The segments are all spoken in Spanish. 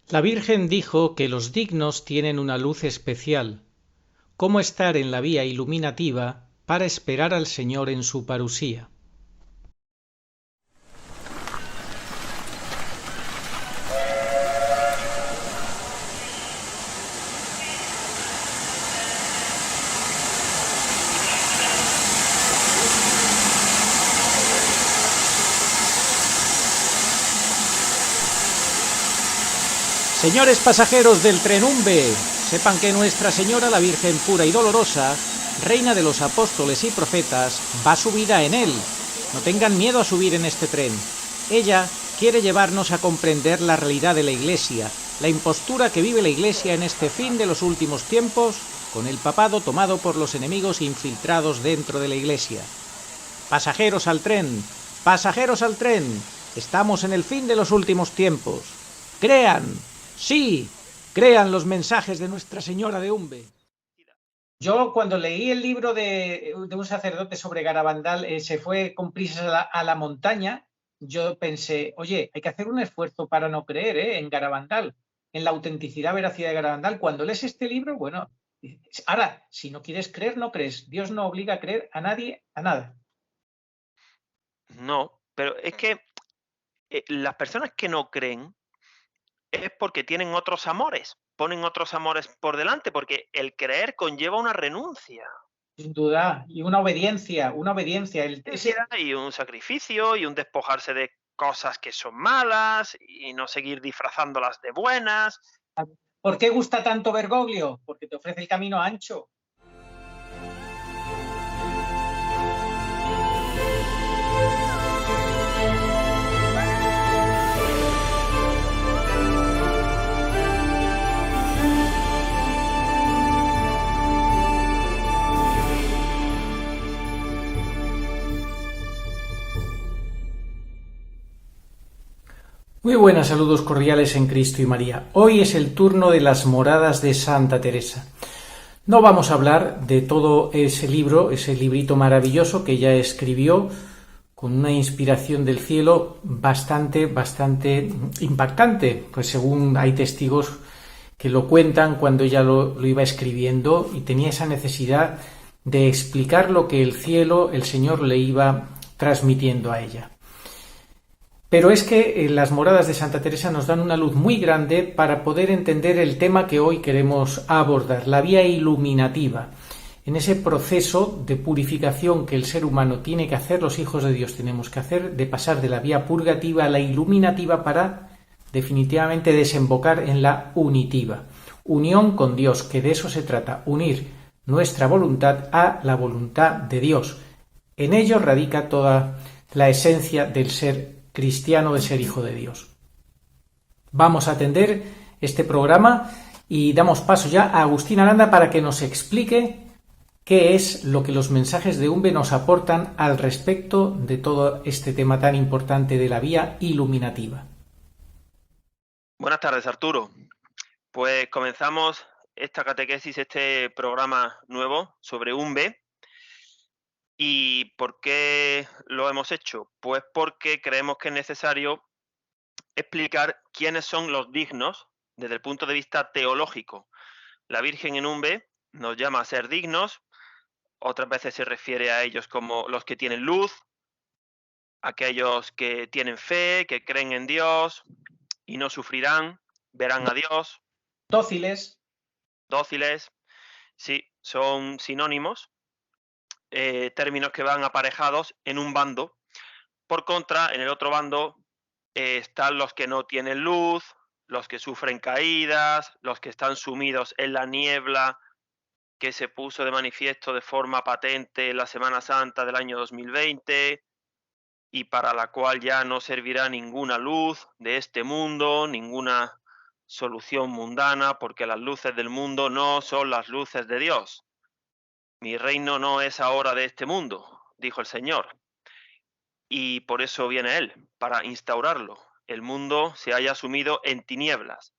La Virgen dijo que los dignos tienen una luz especial, cómo estar en la vía iluminativa para esperar al Señor en su parusía. Señores pasajeros del tren Umbe, sepan que Nuestra Señora la Virgen pura y dolorosa, reina de los apóstoles y profetas, va subida en él. No tengan miedo a subir en este tren. Ella quiere llevarnos a comprender la realidad de la Iglesia, la impostura que vive la Iglesia en este fin de los últimos tiempos, con el papado tomado por los enemigos infiltrados dentro de la Iglesia. Pasajeros al tren, pasajeros al tren, estamos en el fin de los últimos tiempos. Crean, sí, crean los mensajes de Nuestra Señora de Umbe. Yo cuando leí el libro de un sacerdote sobre Garabandal, se fue con prisas a la montaña, yo pensé, oye, hay que hacer un esfuerzo para no creer en Garabandal, en la autenticidad, veracidad de Garabandal. Cuando lees este libro, bueno, ahora, si no quieres creer, no crees. Dios no obliga a creer a nadie, a nada. No, pero es que las personas que no creen es porque tienen otros amores, ponen otros amores por delante, porque el creer conlleva una renuncia, Sin duda, y una obediencia. y un sacrificio y un despojarse de cosas que son malas y no seguir disfrazándolas de buenas. ¿Por qué gusta tanto Bergoglio? Porque te ofrece el camino ancho. Muy buenas, saludos cordiales en Cristo y María. Hoy es el turno de las moradas de Santa Teresa. No vamos a hablar de todo ese libro, ese librito maravilloso que ella escribió con una inspiración del cielo bastante impactante, pues según hay testigos que lo cuentan cuando ella lo iba escribiendo y tenía esa necesidad de explicar lo que el cielo, el Señor le iba transmitiendo a ella. Pero es que las moradas de Santa Teresa nos dan una luz muy grande para poder entender el tema que hoy queremos abordar, la vía iluminativa. En ese proceso de purificación que el ser humano tiene que hacer, los hijos de Dios tenemos que hacer, de pasar de la vía purgativa a la iluminativa para definitivamente desembocar en la unitiva. Unión con Dios, que de eso se trata, unir nuestra voluntad a la voluntad de Dios. En ello radica toda la esencia del ser cristiano, de ser hijo de Dios. Vamos a atender este programa y damos paso ya a Agustín Aranda para que nos explique qué es lo que los mensajes de Umbe nos aportan al respecto de todo este tema tan importante de la vía iluminativa. Buenas tardes, Arturo. Pues comenzamos esta catequesis, este programa nuevo sobre Umbe. ¿Y por qué lo hemos hecho? Pues porque creemos que es necesario explicar quiénes son los dignos desde el punto de vista teológico. La Virgen en Umbe nos llama a ser dignos, otras veces se refiere a ellos como los que tienen luz, aquellos que tienen fe, que creen en Dios y no sufrirán, verán a Dios, Dóciles. dóciles, sí, son sinónimos, términos que van aparejados en un bando. Por contra, en el otro bando están los que no tienen luz, los que sufren caídas, los que están sumidos en la niebla que se puso de manifiesto de forma patente en la Semana Santa del año 2020 y para la cual ya no servirá ninguna luz de este mundo, ninguna solución mundana, porque las luces del mundo no son las luces de Dios. Mi reino no es ahora de este mundo, dijo el Señor. Y por eso viene Él, para instaurarlo. El mundo se haya sumido en tinieblas.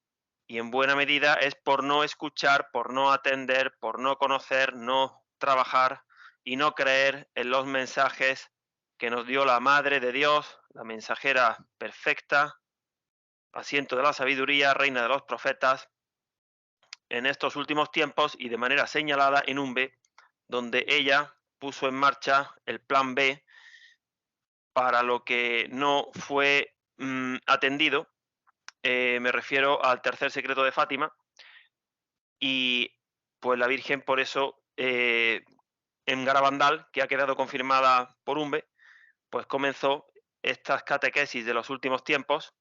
Y en buena medida es por no escuchar, por no atender, por no conocer, no trabajar y no creer en los mensajes que nos dio la Madre de Dios, la mensajera perfecta, asiento de la sabiduría, reina de los profetas, en estos últimos tiempos y de manera señalada en Umbe, donde ella puso en marcha el plan B para lo que no fue atendido. Me refiero al tercer secreto de Fátima, y pues la Virgen por eso en Garabandal, que ha quedado confirmada por Umbe, pues comenzó estas catequesis de los últimos tiempos.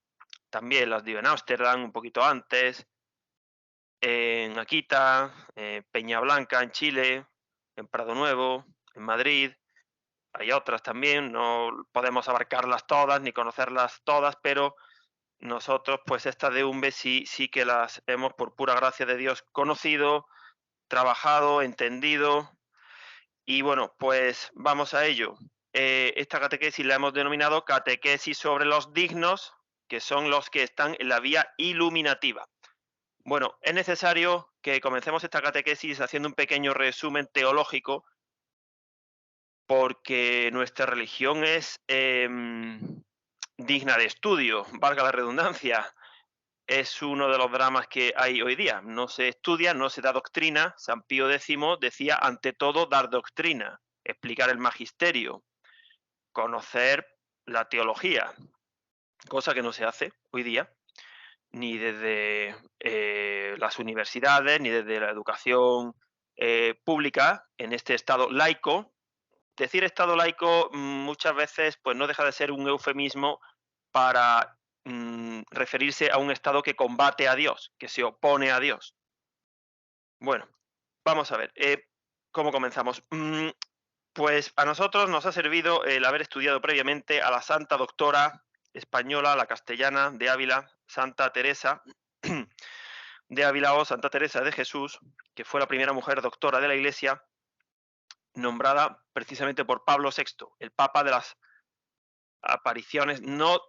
También las dio en Ámsterdam un poquito antes, en Akita, en Peña Blanca, en Chile, en Prado Nuevo, en Madrid. Hay otras también, no podemos abarcarlas todas ni conocerlas todas, pero nosotros, pues estas de Umbe sí que las hemos, por pura gracia de Dios, conocido, trabajado, entendido. Y bueno, pues vamos a ello. Esta catequesis la hemos denominado catequesis sobre los dignos, que son los que están en la vía iluminativa. Bueno, es necesario que comencemos esta catequesis haciendo un pequeño resumen teológico, porque nuestra religión es digna de estudio, valga la redundancia. Es uno de los dramas que hay hoy día. No se estudia, no se da doctrina. San Pío X decía, ante todo, dar doctrina, explicar el magisterio, conocer la teología, cosa que no se hace hoy día, ni desde las universidades, ni desde la educación pública en este estado laico. Decir estado laico muchas veces pues no deja de ser un eufemismo para referirse a un estado que combate a Dios, que se opone a Dios. Bueno, vamos a ver, ¿cómo comenzamos? Pues a nosotros nos ha servido el haber estudiado previamente a la santa doctora española, la castellana de Ávila, Santa Teresa de Ávila o Santa Teresa de Jesús, que fue la primera mujer doctora de la Iglesia, nombrada precisamente por Pablo VI, el Papa de las apariciones. No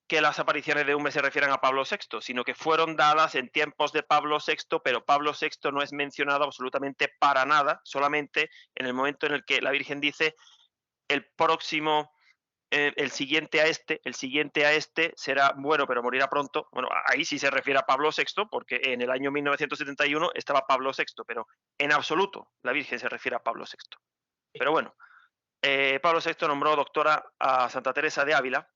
que las apariciones de Umbe se refieran a Pablo VI, sino que fueron dadas en tiempos de Pablo VI, pero Pablo VI no es mencionado absolutamente para nada, solamente en el momento en el que la Virgen dice el próximo, el siguiente a este será bueno, pero morirá pronto. Bueno, ahí sí se refiere a Pablo VI, porque en el año 1971 estaba Pablo VI, pero en absoluto la Virgen se refiere a Pablo VI. Pero bueno, Pablo VI nombró doctora a Santa Teresa de Ávila,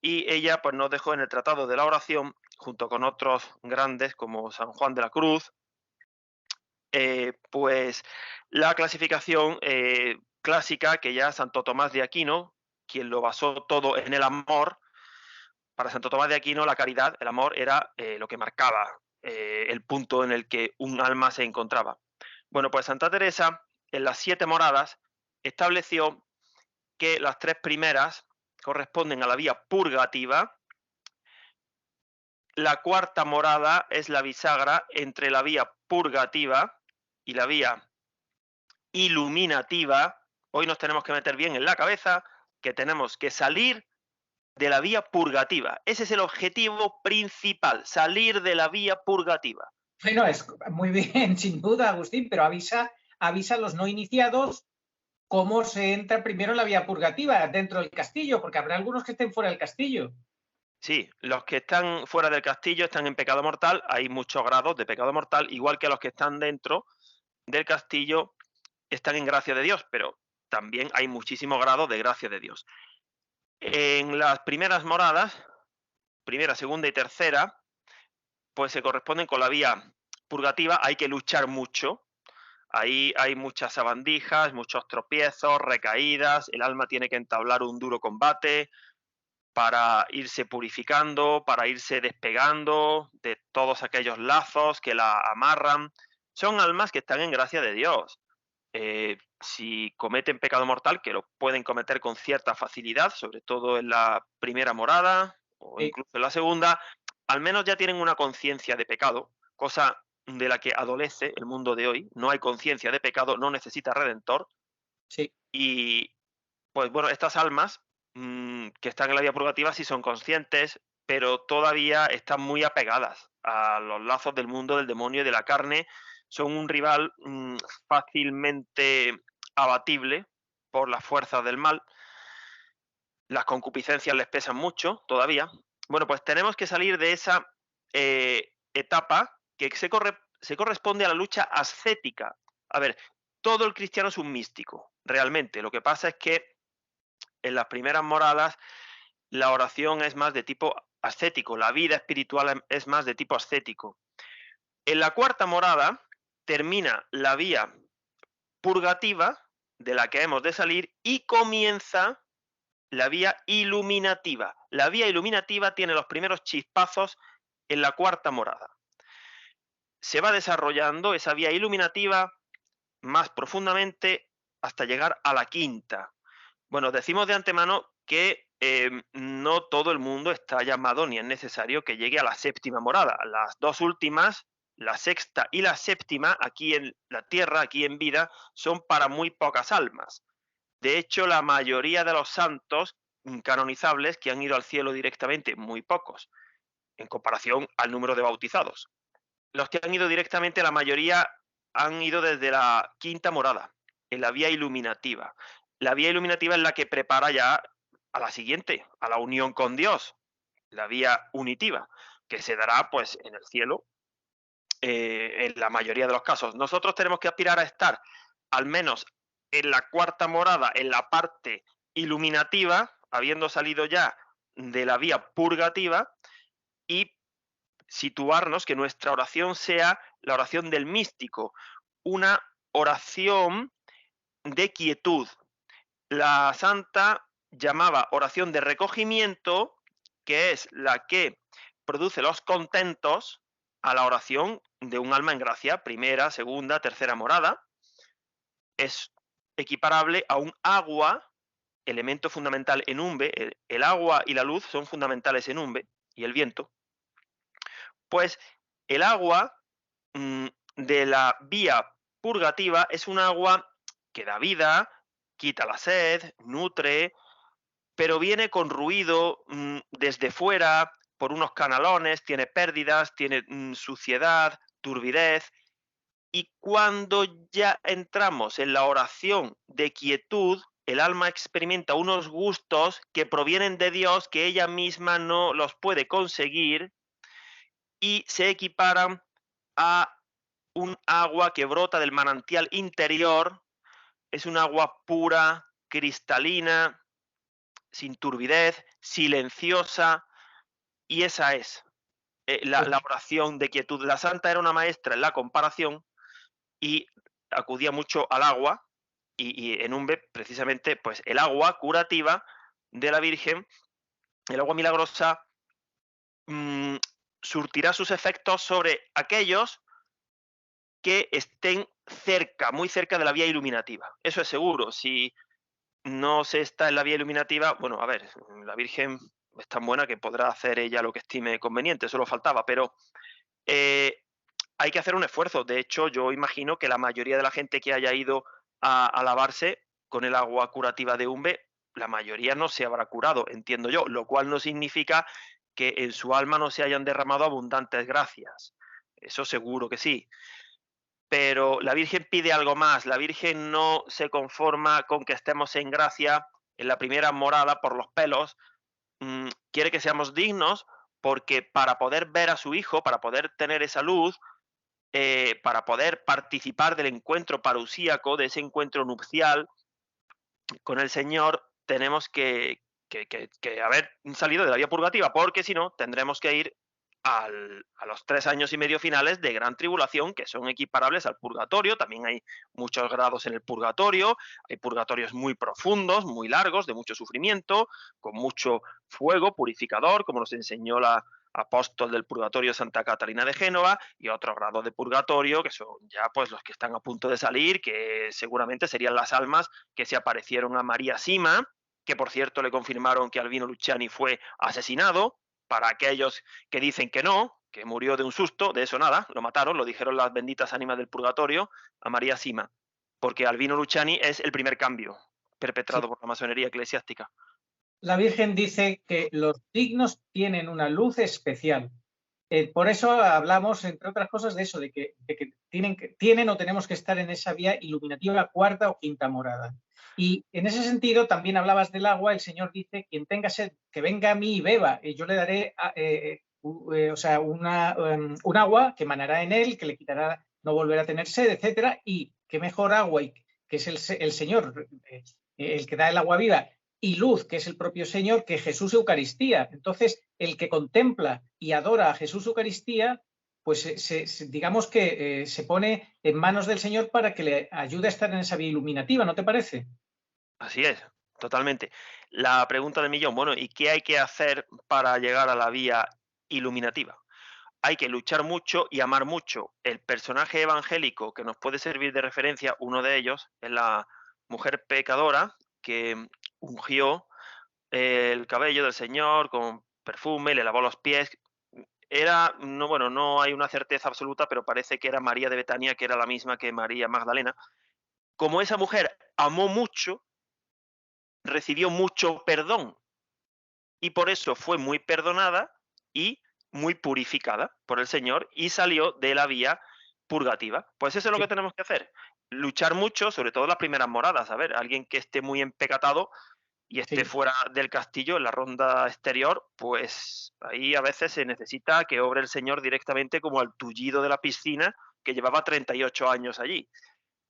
y ella pues nos dejó en el Tratado de la Oración, junto con otros grandes como San Juan de la Cruz, pues la clasificación clásica que ya Santo Tomás de Aquino, quien lo basó todo en el amor. Para Santo Tomás de Aquino la caridad, el amor, era lo que marcaba el punto en el que un alma se encontraba. Bueno, pues Santa Teresa, en las 7 moradas, estableció que las 3 primeras corresponden a la vía purgativa. La cuarta morada es la bisagra entre la vía purgativa y la vía iluminativa. Hoy nos tenemos que meter bien en la cabeza que tenemos que salir de la vía purgativa. Ese es el objetivo principal, salir de la vía purgativa. Bueno, es muy bien, sin duda, Agustín, pero avisa a los no iniciados cómo se entra primero en la vía purgativa, dentro del castillo, porque habrá algunos que estén fuera del castillo. Sí, los que están fuera del castillo están en pecado mortal. Hay muchos grados de pecado mortal, igual que los que están dentro del castillo están en gracia de Dios, pero también hay muchísimos grados de gracia de Dios. En las primeras moradas, primera, segunda y tercera, pues se corresponden con la vía purgativa. Hay que luchar mucho. Ahí hay muchas sabandijas, muchos tropiezos, recaídas. El alma tiene que entablar un duro combate para irse purificando, para irse despegando de todos aquellos lazos que la amarran. Son almas que están en gracia de Dios. Si cometen pecado mortal, que lo pueden cometer con cierta facilidad, sobre todo en la primera morada o incluso en la segunda, al menos ya tienen una conciencia de pecado, cosa de la que adolece el mundo de hoy. No hay conciencia de pecado, no necesita redentor. Sí. Y pues bueno, estas almas que están en la vía purgativa sí son conscientes, pero todavía están muy apegadas a los lazos del mundo, del demonio y de la carne. Son un rival fácilmente abatible por las fuerzas del mal. Las concupiscencias les pesan mucho todavía. Bueno, pues tenemos que salir de esa etapa que se corresponde a la lucha ascética. A ver, todo el cristiano es un místico, realmente. Lo que pasa es que en las primeras moradas la oración es más de tipo ascético, la vida espiritual es más de tipo ascético. En la cuarta morada termina la vía purgativa de la que hemos de salir y comienza la vía iluminativa. La vía iluminativa tiene los primeros chispazos en la cuarta morada. Se va desarrollando esa vía iluminativa más profundamente hasta llegar a la quinta. Bueno, decimos de antemano que no todo el mundo está llamado ni es necesario que llegue a la séptima morada. Las dos últimas, la sexta y la séptima, aquí en la tierra, aquí en vida, son para muy pocas almas. De hecho, la mayoría de los santos canonizables que han ido al cielo directamente, muy pocos, en comparación al número de bautizados. Los que han ido directamente, la mayoría han ido desde la quinta morada, en la vía iluminativa. La vía iluminativa es la que prepara ya a la siguiente, a la unión con Dios, la vía unitiva, que se dará pues en el cielo, en la mayoría de los casos. Nosotros tenemos que aspirar a estar al menos en la cuarta morada, en la parte iluminativa, habiendo salido ya de la vía purgativa, y situarnos, que nuestra oración sea la oración del místico, una oración de quietud. La santa llamaba oración de recogimiento, que es la que produce los contentos a la oración de un alma en gracia, primera, segunda, tercera morada. Es equiparable a un agua, elemento fundamental en Umbe. El agua y la luz son fundamentales en Umbe, y el viento. Pues el agua de la vía purgativa es un agua que da vida, quita la sed, nutre, pero viene con ruido desde fuera, por unos canalones, tiene pérdidas, tiene suciedad, turbidez. Y cuando ya entramos en la oración de quietud, el alma experimenta unos gustos que provienen de Dios, que ella misma no los puede conseguir, y se equiparan a un agua que brota del manantial interior. Es un agua pura, cristalina, sin turbidez, silenciosa, y esa es la oración de quietud. La santa era una maestra en la comparación y acudía mucho al agua, y en Umbe, precisamente, pues el agua curativa de la Virgen, el agua milagrosa, surtirá sus efectos sobre aquellos que estén cerca, muy cerca de la vía iluminativa. Eso es seguro. Si no se está en la vía iluminativa, bueno, a ver, la Virgen es tan buena que podrá hacer ella lo que estime conveniente, solo faltaba, pero hay que hacer un esfuerzo. De hecho, yo imagino que la mayoría de la gente que haya ido a lavarse con el agua curativa de Umbe, la mayoría no se habrá curado, entiendo yo, lo cual no significa que en su alma no se hayan derramado abundantes gracias. Eso seguro que sí. Pero la Virgen pide algo más. La Virgen no se conforma con que estemos en gracia en la primera morada por los pelos. Quiere que seamos dignos, porque para poder ver a su Hijo, para poder tener esa luz, para poder participar del encuentro parusíaco, de ese encuentro nupcial con el Señor, tenemos que haber salido de la vía purgativa, porque si no, tendremos que ir a los 3 años y medio finales de gran tribulación, que son equiparables al purgatorio. También hay muchos grados en el purgatorio, hay purgatorios muy profundos, muy largos, de mucho sufrimiento, con mucho fuego purificador, como nos enseñó la apóstol del purgatorio Santa Catalina de Génova, y otros grados de purgatorio, que son ya pues los que están a punto de salir, que seguramente serían las almas que se aparecieron a María Sima, que por cierto le confirmaron que Albino Luciani fue asesinado. Para aquellos que dicen que no, que murió de un susto, de eso nada, lo mataron, lo dijeron las benditas ánimas del purgatorio a María Sima, porque Albino Luciani es el primer cambio perpetrado por la masonería eclesiástica. La Virgen dice que los signos tienen una luz especial. Por eso hablamos, entre otras cosas, de eso, de que tienen o tenemos que estar en esa vía iluminativa cuarta o quinta morada. Y en ese sentido, también hablabas del agua, el Señor dice, quien tenga sed, que venga a mí y beba, y yo le daré o sea, un agua que manará en él, que le quitará no volver a tener sed, etcétera, y qué mejor agua, y, que es el Señor, el que da el agua viva, y luz, que es el propio Señor, que Jesús Eucaristía. Entonces, el que contempla y adora a Jesús Eucaristía, pues digamos que se pone en manos del Señor para que le ayude a estar en esa vía iluminativa, ¿no te parece? Así es, totalmente. La pregunta del millón, bueno, ¿y qué hay que hacer para llegar a la vía iluminativa? Hay que luchar mucho y amar mucho. El personaje evangélico que nos puede servir de referencia, uno de ellos, es la mujer pecadora que ungió el cabello del Señor con perfume, le lavó los pies. Era, no, bueno, no hay una certeza absoluta, pero parece que era María de Betania, que era la misma que María Magdalena. Como esa mujer amó mucho, recibió mucho perdón y por eso fue muy perdonada y muy purificada por el Señor y salió de la vía purgativa. Pues eso es lo Sí, que tenemos que hacer. Luchar mucho, sobre todo las primeras moradas. A ver, alguien que esté muy empecatado y esté sí. fuera del castillo, en la ronda exterior, pues ahí a veces se necesita que obre el Señor directamente como al tullido de la piscina que llevaba 38 años allí.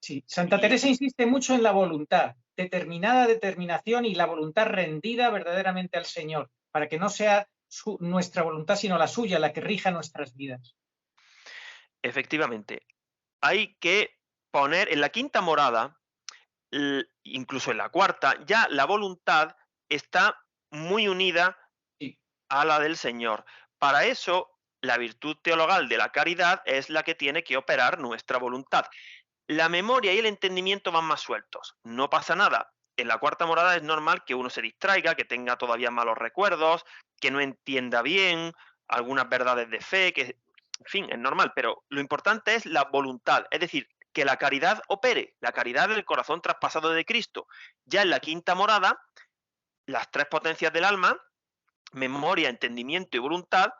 Sí, Santa Y Teresa insiste mucho en la voluntad, determinada determinación y la voluntad rendida verdaderamente al Señor, para que no sea nuestra voluntad, sino la suya, la que rija nuestras vidas. efectivamente, hay que poner en la quinta morada, incluso en la cuarta, ya la voluntad está muy unida Sí, a la del Señor. Para eso, la virtud teologal de la caridad es la que tiene que operar nuestra voluntad. La memoria y el entendimiento van más sueltos. No pasa nada. En la cuarta morada es normal que uno se distraiga, que tenga todavía malos recuerdos, que no entienda bien algunas verdades de fe, que, en fin, es normal, pero lo importante es la voluntad, es decir, que la caridad opere, la caridad del corazón traspasado de Cristo. Ya en la quinta morada, las tres potencias del alma, memoria, entendimiento y voluntad,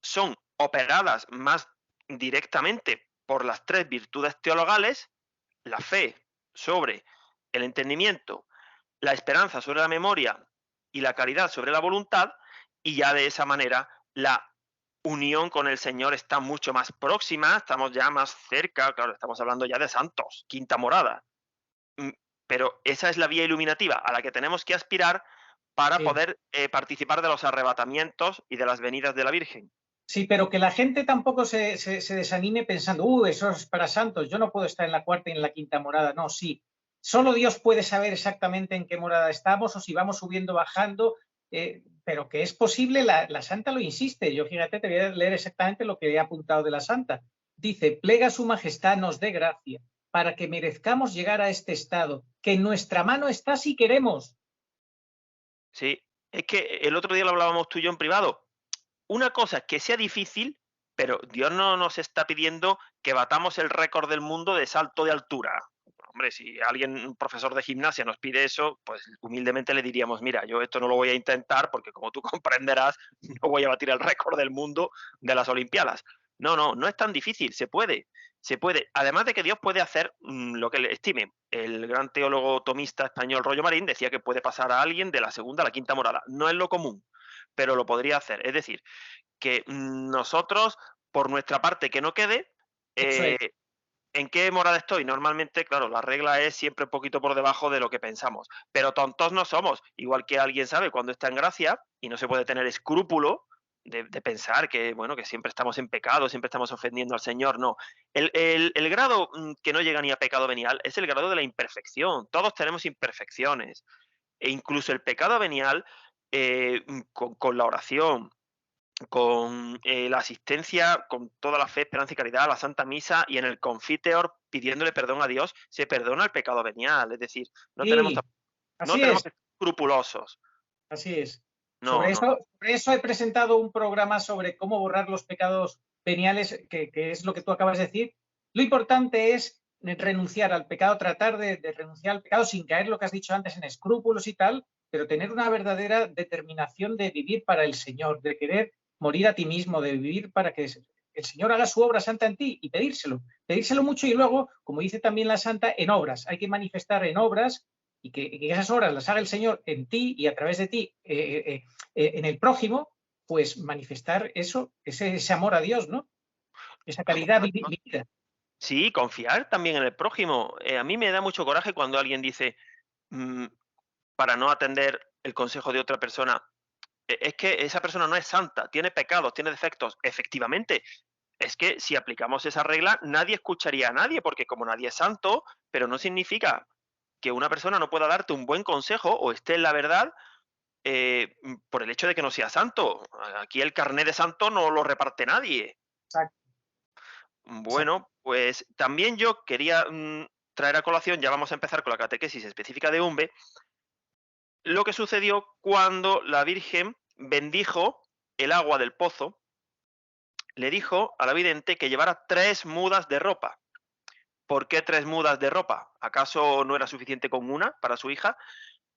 son operadas más directamente por las tres virtudes teologales, la fe sobre el entendimiento, la esperanza sobre la memoria y la caridad sobre la voluntad, y ya de esa manera la unión con el Señor está mucho más próxima, estamos ya más cerca, claro, estamos hablando ya de santos, quinta morada. Mm, Pero esa es la vía iluminativa a la que tenemos que aspirar para sí. poder participar de los arrebatamientos y de las venidas de la Virgen. Sí, pero que la gente tampoco se desanime pensando, eso es para santos, yo no puedo estar en la cuarta y en la quinta morada. No, sí. Solo Dios puede saber exactamente en qué morada estamos o si vamos subiendo, bajando, pero que es posible, la santa lo insiste. Yo, fíjate, te voy a leer exactamente lo que he apuntado de la santa. Dice, plega su majestad nos dé gracia para que merezcamos llegar a este estado, que en nuestra mano está si queremos. Sí, es que el otro día lo hablábamos tú y yo en privado. Una cosa es que sea difícil, pero Dios no nos está pidiendo que batamos el récord del mundo de salto de altura. Hombre, si alguien, un profesor de gimnasia nos pide eso, pues humildemente le diríamos, mira, yo esto no lo voy a intentar porque como tú comprenderás, no voy a batir el récord del mundo de las Olimpiadas. No, no, no es tan difícil, se puede, se puede. Además de que Dios puede hacer lo que le estime. El gran teólogo tomista español Rollo Marín decía que puede pasar a alguien de la segunda a la quinta morada. No es lo común, pero lo podría hacer. Es decir, que nosotros, por nuestra parte, que no quede, Eso es. eh, ¿en qué morada estoy? Normalmente, claro, la regla es siempre un poquito por debajo de lo que pensamos, pero tontos no somos, igual que alguien sabe cuando está en gracia y no se puede tener escrúpulo de pensar que, bueno, que siempre estamos en pecado, siempre estamos ofendiendo al Señor, no. El grado que no llega ni a pecado venial es el grado de la imperfección, todos tenemos imperfecciones, e incluso el pecado venial, con la oración, con la asistencia, con toda la fe, esperanza y caridad a la Santa Misa y en el Confiteor pidiéndole perdón a Dios, se perdona el pecado venial. Es decir, Sí, no así tenemos es. que ser escrupulosos. Así es. No, no, no. Sobre eso he presentado un programa sobre cómo borrar los pecados veniales, que es lo que tú acabas de decir. Lo importante es renunciar al pecado, tratar de renunciar al pecado sin caer, lo que has dicho antes, en escrúpulos y tal, pero tener una verdadera determinación de vivir para el Señor, de querer morir a ti mismo, de vivir para que el Señor haga su obra santa en ti y pedírselo mucho y luego, como dice también la santa, en obras. Hay que manifestar en obras y que esas obras las haga el Señor en ti y a través de ti en el prójimo, pues manifestar eso, ese amor a Dios, ¿no? Esa caridad vivida. Sí, confiar también en el prójimo. A mí me da mucho coraje cuando alguien dice, mm, para no atender el consejo de otra persona, Es que esa persona no es santa, tiene pecados, tiene defectos". Efectivamente, es que si aplicamos esa regla, nadie escucharía a nadie, porque como nadie es santo, pero no significa que una persona no pueda darte un buen consejo o esté en la verdad por el hecho de que no sea santo. Aquí el carné de santo no lo reparte nadie. Exacto, exacto. Bueno, pues también yo quería traer a colación, ya vamos a empezar con la catequesis específica de UMBE, lo que sucedió cuando la Virgen bendijo el agua del pozo. Le dijo a la vidente que llevara 3 mudas de ropa. ¿Por qué 3 mudas de ropa? ¿Acaso no era suficiente con una para su hija?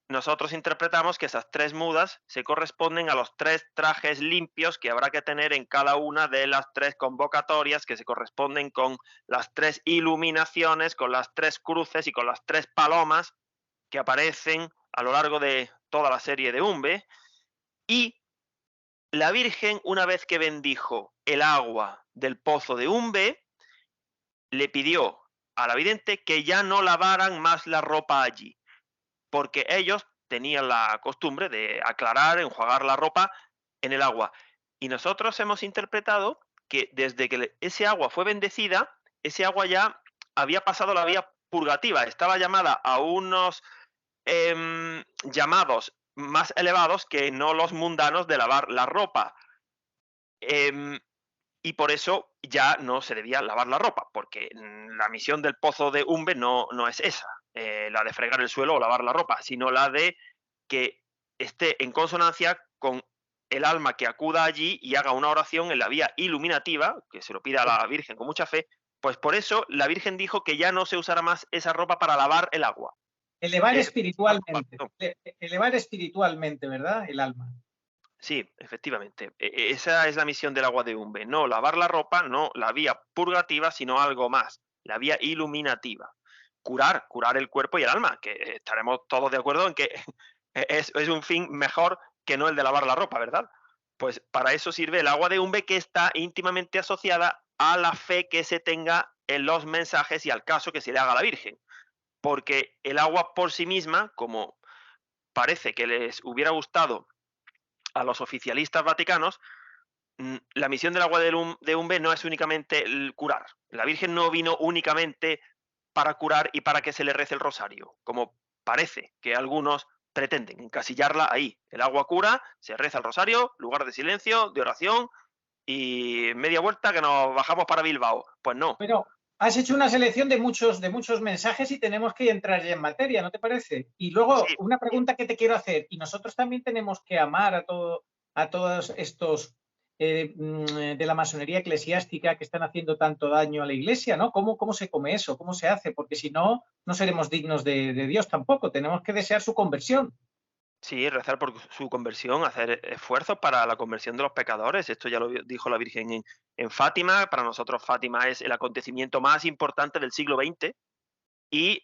Nosotros interpretamos que esas 3 mudas se corresponden a los 3 trajes limpios que habrá que tener en cada una de las 3 convocatorias, que se corresponden con las 3 iluminaciones, con las 3 cruces y con las 3 palomas que aparecen a lo largo de toda la serie de UMBE. Y la Virgen, una vez que bendijo el agua del pozo de UMBE, le pidió a la vidente que ya no lavaran más la ropa allí, porque ellos tenían la costumbre de aclarar, enjuagar la ropa en el agua. Y nosotros hemos interpretado que desde que ese agua fue bendecida, ese agua ya había pasado la vía purgativa, estaba llamada a unos llamados más elevados que no los mundanos de lavar la ropa. Em, y por eso ya no se debía lavar la ropa, porque la misión del pozo de Umbe no es esa, la de fregar el suelo o lavar la ropa, sino la de que esté en consonancia con el alma que acuda allí y haga una oración en la vía iluminativa, que se lo pida a la Virgen con mucha fe. Pues por eso la Virgen dijo que ya no se usara más esa ropa para lavar el agua. Elevar Es una ropa, espiritualmente, perdón. elevar espiritualmente, ¿verdad? El alma. Sí, efectivamente. Esa es la misión del agua de Umbe. No lavar la ropa, no la vía purgativa, sino algo más, la vía iluminativa. Curar el cuerpo y el alma, que estaremos todos de acuerdo en que es un fin mejor que no el de lavar la ropa, ¿verdad? Pues para eso sirve el agua de Umbe, que está íntimamente asociada a la fe que se tenga en los mensajes y al caso que se le haga a la Virgen. Porque el agua por sí misma, como parece que les hubiera gustado a los oficialistas vaticanos, la misión del agua de Umbe no es únicamente el curar. La Virgen no vino únicamente para curar y para que se le rece el rosario, como parece que algunos pretenden encasillarla ahí. El agua cura, se reza el rosario, lugar de silencio, de oración y media vuelta que nos bajamos para Bilbao. Pues no. Pero has hecho una selección de muchos mensajes y tenemos que entrar ya en materia, ¿no te parece? Y luego, Sí, una pregunta que te quiero hacer, y nosotros también tenemos que amar a todos estos de la masonería eclesiástica que están haciendo tanto daño a la Iglesia, ¿no? ¿Cómo se come eso? ¿Cómo se hace? Porque si no, no seremos dignos de Dios tampoco. Tenemos que desear su conversión. sí, rezar por su conversión, hacer esfuerzos para la conversión de los pecadores. Esto ya lo dijo la Virgen en Fátima. Para nosotros Fátima es el acontecimiento más importante del siglo XX y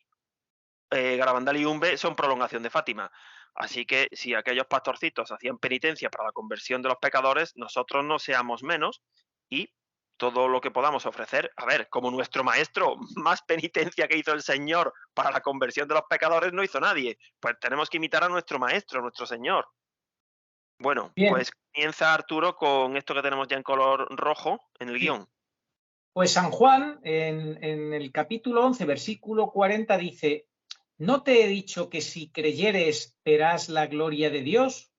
Garabandal y Umbe son prolongación de Fátima. Así que si aquellos pastorcitos hacían penitencia para la conversión de los pecadores, nosotros no seamos menos y todo lo que podamos ofrecer, a ver, como nuestro maestro, más penitencia que hizo el Señor para la conversión de los pecadores no hizo nadie. Pues tenemos que imitar a nuestro maestro, a nuestro Señor. Bueno, Bien, pues comienza Arturo con esto que tenemos ya en color rojo en el sí. guión. Pues San Juan, en el capítulo 11, versículo 40, dice, ¿no te he dicho que si creyeres verás la gloria de Dios?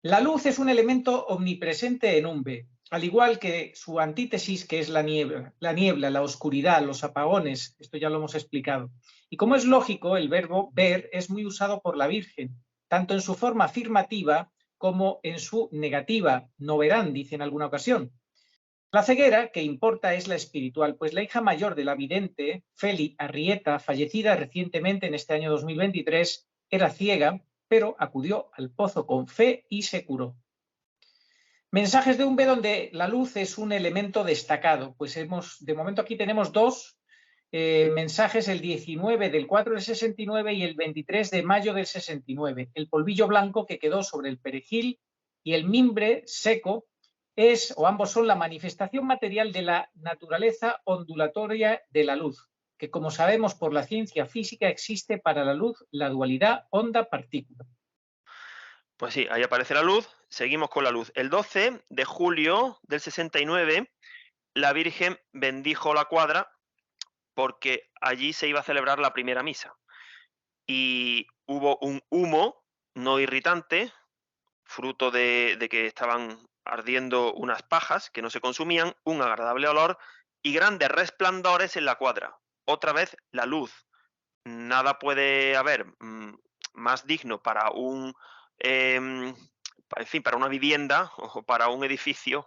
La luz es un elemento omnipresente en Umbe, al igual que su antítesis, que es la niebla, la oscuridad, los apagones, esto ya lo hemos explicado. Y como es lógico, el verbo ver es muy usado por la Virgen, tanto en su forma afirmativa como en su negativa, no verán, dice en alguna ocasión. La ceguera que importa es la espiritual, pues la hija mayor de la vidente, Feli Arrieta, fallecida recientemente en este año 2023, era ciega, pero acudió al pozo con fe y se curó. Mensajes de Umbe donde la luz es un elemento destacado, pues de momento aquí tenemos dos mensajes el 19 del 4 del 69 y el 23 de mayo del 69. El polvillo blanco que quedó sobre el perejil y el mimbre seco es, o ambos son, la manifestación material de la naturaleza ondulatoria de la luz, que como sabemos por la ciencia física existe para la luz la dualidad onda-partícula. Pues sí, ahí aparece la luz, seguimos con la luz. El 12 de julio del 69, la Virgen bendijo la cuadra porque allí se iba a celebrar la primera misa. Y hubo un humo no irritante, fruto de que estaban ardiendo unas pajas que no se consumían, un agradable olor y grandes resplandores en la cuadra. Otra vez la luz. Nada puede haber más digno para un, en fin, para una vivienda o para un edificio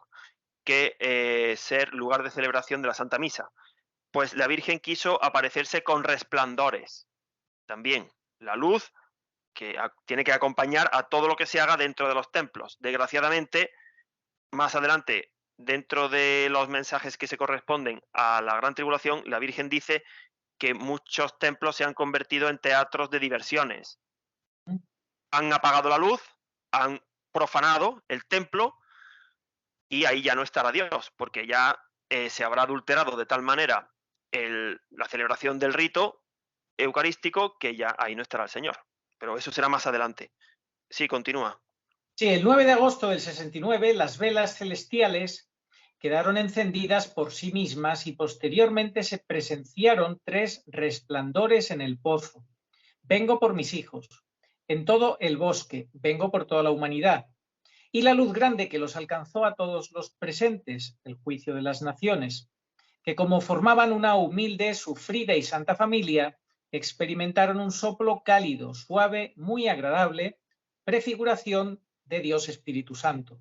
que ser lugar de celebración de la Santa Misa. Pues la Virgen quiso aparecerse con resplandores. También la luz que tiene que acompañar a todo lo que se haga dentro de los templos. Desgraciadamente, más adelante, dentro de los mensajes que se corresponden a la Gran Tribulación, la Virgen dice que muchos templos se han convertido en teatros de diversiones. Han apagado la luz, han profanado el templo y ahí ya no estará Dios, porque ya se habrá adulterado de tal manera la celebración del rito eucarístico que ya ahí no estará el Señor. Pero eso será más adelante. Sí, continúa. Sí, el 9 de agosto del 69 las velas celestiales quedaron encendidas por sí mismas y posteriormente se presenciaron 3 resplandores en el pozo. Vengo por mis hijos. En todo el bosque, vengo por toda la humanidad. Y la luz grande que los alcanzó a todos los presentes, el juicio de las naciones, que como formaban una humilde, sufrida y santa familia, experimentaron un soplo cálido, suave, muy agradable, prefiguración de Dios Espíritu Santo.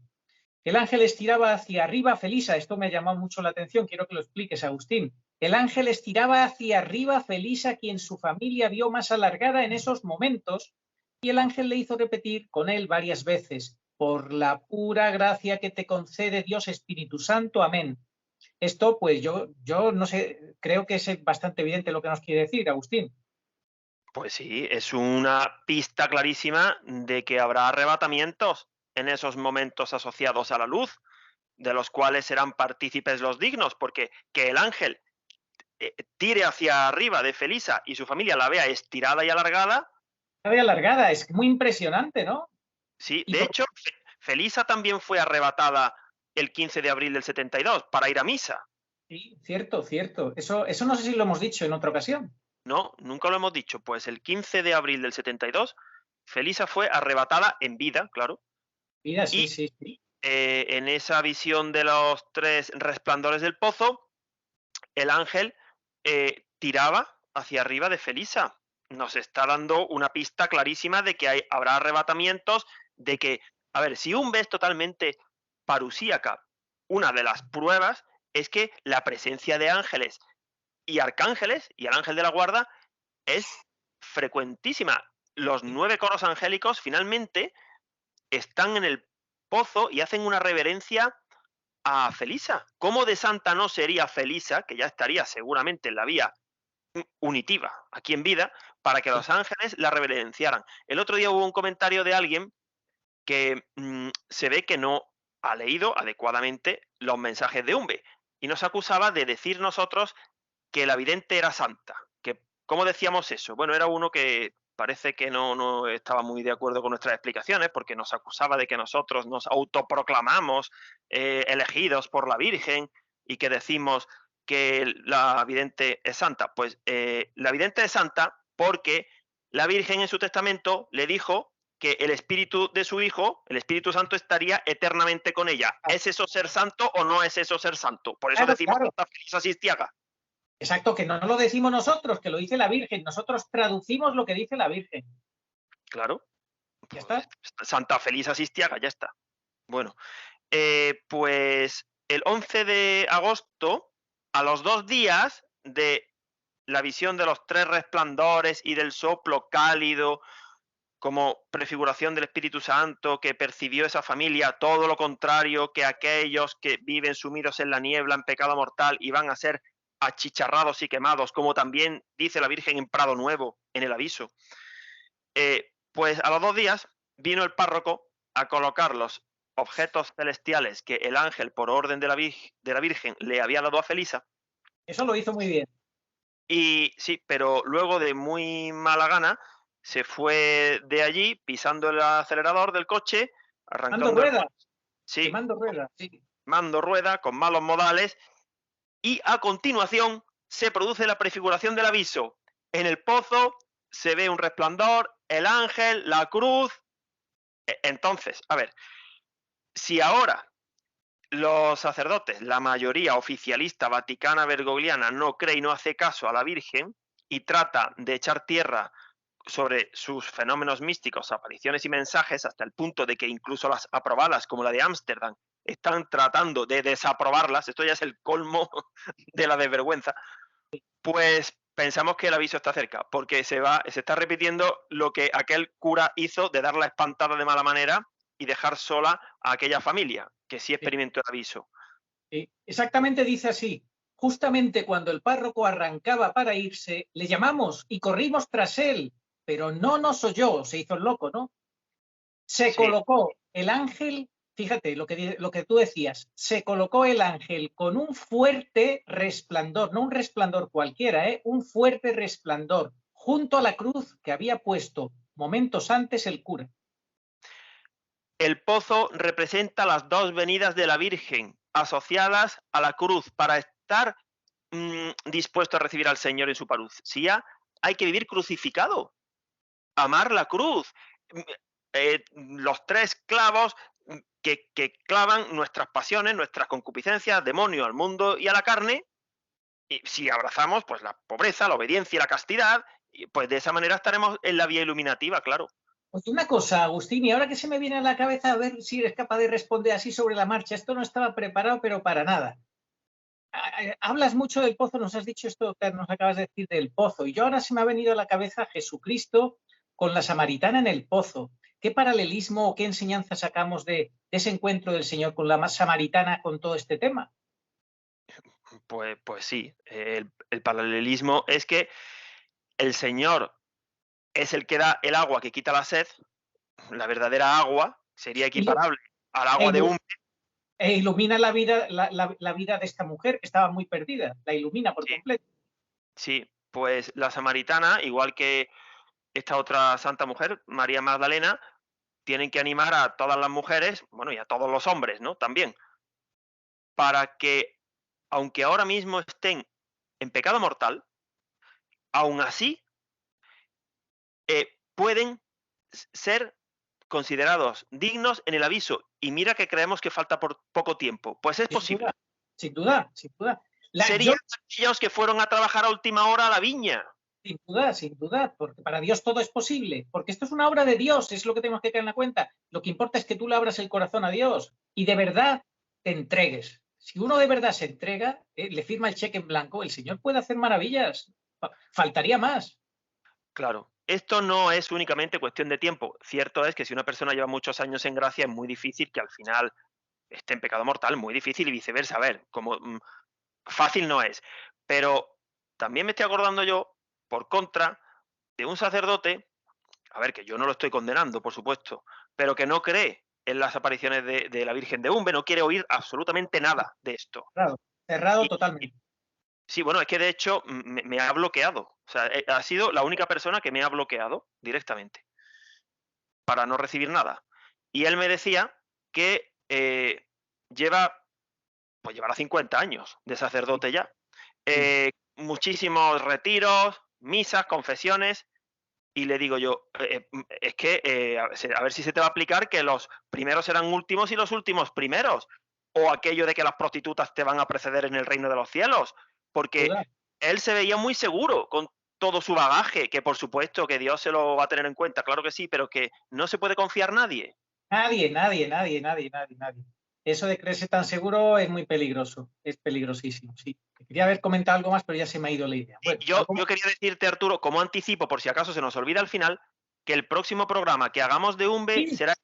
El ángel estiraba hacia arriba, Felisa, esto me ha llamado mucho la atención, quiero que lo expliques, Agustín. El ángel estiraba hacia arriba, Felisa, quien su familia vio más alargada en esos momentos, y el ángel le hizo repetir con él varias veces, por la pura gracia que te concede Dios Espíritu Santo, amén. Esto, pues yo no sé, creo que es bastante evidente lo que nos quiere decir, Agustín. Pues sí, es una pista clarísima de que habrá arrebatamientos en esos momentos asociados a la luz, de los cuales serán partícipes los dignos, porque que el ángel tire hacia arriba de Felisa y su familia la vea estirada y alargada. Está alargada, es muy impresionante, ¿no? Sí, Y de por... hecho, Felisa también fue arrebatada el 15 de abril del 72 para ir a misa. Sí, cierto, cierto. Eso no sé si lo hemos dicho en otra ocasión. No, nunca lo hemos dicho. Pues el 15 de abril del 72, Felisa fue arrebatada en vida, claro. Mira, sí, Y sí, sí. en esa visión de los 3 resplandores del pozo, el ángel tiraba hacia arriba de Felisa. Nos está dando una pista clarísima de que habrá arrebatamientos, de que, a ver, si un ves totalmente parusíaca, una de las pruebas es que la presencia de ángeles y arcángeles y el ángel de la guarda es frecuentísima. Los 9 coros angélicos finalmente están en el pozo y hacen una reverencia a Felisa. ¿Cómo de santa no sería Felisa, que ya estaría seguramente en la vía unitiva aquí en vida, para que los ángeles la reverenciaran? El otro día hubo un comentario de alguien que se ve que no ha leído adecuadamente los mensajes de Umbe y nos acusaba de decir nosotros que la vidente era santa. Que, ¿cómo decíamos eso? Bueno, era uno que parece que no estaba muy de acuerdo con nuestras explicaciones porque nos acusaba de que nosotros nos autoproclamamos elegidos por la Virgen y que decimos que la vidente es santa. Pues la vidente es santa porque la Virgen en su testamento le dijo que el espíritu de su hijo, el Espíritu Santo, estaría eternamente con ella. ¿Es eso ser santo o no es eso ser santo? Por eso Claro, decimos claro. Santa Felisa Sistiaga. Exacto, que no lo decimos nosotros, que lo dice la Virgen. Nosotros traducimos lo que dice la Virgen. Claro. ¿Ya Pues, está? Santa Felisa Sistiaga, ya está. Bueno, pues el 11 de agosto, a los 2 días de la visión de los 3 resplandores y del soplo cálido como prefiguración del Espíritu Santo que percibió esa familia, todo lo contrario que aquellos que viven sumidos en la niebla, en pecado mortal y van a ser achicharrados y quemados, como también dice la Virgen en Prado Nuevo, en el aviso. Pues a los 2 días vino el párroco a colocar los objetos celestiales que el ángel, por orden de la Virgen, le había dado a Felisa. Eso lo hizo muy bien. Y sí, pero luego de muy mala gana se fue de allí pisando el acelerador del coche, Mando arrancando rueda, sí, quemando rueda, sí. mando rueda, con malos modales, y a continuación se produce la prefiguración del aviso. En el pozo se ve un resplandor, el ángel, la cruz. Entonces, a ver, si ahora los sacerdotes, la mayoría oficialista vaticana bergogliana, no cree y no hace caso a la Virgen y trata de echar tierra sobre sus fenómenos místicos, apariciones y mensajes, hasta el punto de que incluso las aprobadas, como la de Ámsterdam, están tratando de desaprobarlas, esto ya es el colmo de la desvergüenza, pues pensamos que el aviso está cerca, porque se está repitiendo lo que aquel cura hizo de dar la espantada de mala manera y dejar sola a aquella familia, que sí experimentó el aviso. Exactamente dice así. Justamente cuando el párroco arrancaba para irse, le llamamos y corrimos tras él, pero no nos oyó, se hizo el loco, ¿no? Se Sí, colocó el ángel, fíjate lo que tú decías, se colocó el ángel con un fuerte resplandor, no un resplandor cualquiera, un fuerte resplandor, junto a la cruz que había puesto momentos antes el cura. el pozo representa las dos venidas de la Virgen, asociadas a la cruz, para estar dispuesto a recibir al Señor en su parucía, hay que vivir crucificado, amar la cruz. Los 3 clavos que clavan nuestras pasiones, nuestras concupiscencias, demonio al mundo y a la carne, y si abrazamos pues la pobreza, la obediencia y la castidad, pues de esa manera estaremos en la vía iluminativa, claro. Pues una cosa, Agustín, y ahora que se me viene a la cabeza, a ver si eres capaz de responder así sobre la marcha. Esto no estaba preparado, pero para nada. Hablas mucho del pozo, nos has dicho esto que nos acabas de decir del pozo, y yo ahora se me ha venido a la cabeza Jesucristo con la samaritana en el pozo. ¿Qué paralelismo o qué enseñanza sacamos de ese encuentro del Señor con la samaritana con todo este tema? Pues sí, el paralelismo es que el Señor es el que da el agua que quita la sed, la verdadera agua sería equiparable al E, agua de un... ilumina la vida de esta mujer que estaba muy perdida, la ilumina por Sí, completo. sí, pues la samaritana, igual que esta otra santa mujer, María Magdalena, tienen que animar a todas las mujeres, bueno, y a todos los hombres, ¿no? También, para que, aunque ahora mismo estén en pecado mortal, aún así pueden ser considerados dignos en el aviso. Y mira que creemos que falta por poco tiempo. Pues es Sin duda, posible. sin duda, sin duda. Yo Serían aquellos que fueron a trabajar a última hora a la viña. sin duda, porque para Dios todo es posible, porque esto es una obra de Dios, es lo que tenemos que tener en cuenta. Lo que importa es que tú le abras el corazón a Dios y de verdad te entregues. Si uno de verdad se entrega, le firma el cheque en blanco, el Señor puede hacer maravillas. Faltaría más. Claro, esto no es únicamente cuestión de tiempo. Cierto es que si una persona lleva muchos años en gracia, es muy difícil que al final esté en pecado mortal, muy difícil y viceversa. A ver, como fácil no es. Pero también me estoy acordando yo, por contra, de un sacerdote, a ver, que yo no lo estoy condenando, por supuesto, pero que no cree en las apariciones de la Virgen de Umbe, no quiere oír absolutamente nada de esto. Cerrado, cerrado Y, totalmente. sí, bueno, es que de hecho me ha bloqueado. O sea, ha sido la única persona que me ha bloqueado directamente para no recibir nada. Y él me decía que llevará 50 años de Sí, sacerdote ya. sí. Muchísimos retiros, misas, confesiones, y le digo yo, es que a ver si se te va a aplicar que los primeros serán últimos y los últimos primeros, o aquello de que las prostitutas te van a preceder en el reino de los cielos, porque Duda. él se veía muy seguro con todo su bagaje, que por supuesto que Dios se lo va a tener en cuenta, claro que sí, pero que no se puede confiar nadie. Nadie. Eso de creerse tan seguro es muy peligroso, es peligrosísimo, sí. Quería haber comentado algo más, pero ya se me ha ido la idea. Bueno, Y yo quería decirte, Arturo, como anticipo, por si acaso se nos olvida al final, que el próximo programa que hagamos de Umbe sí, será...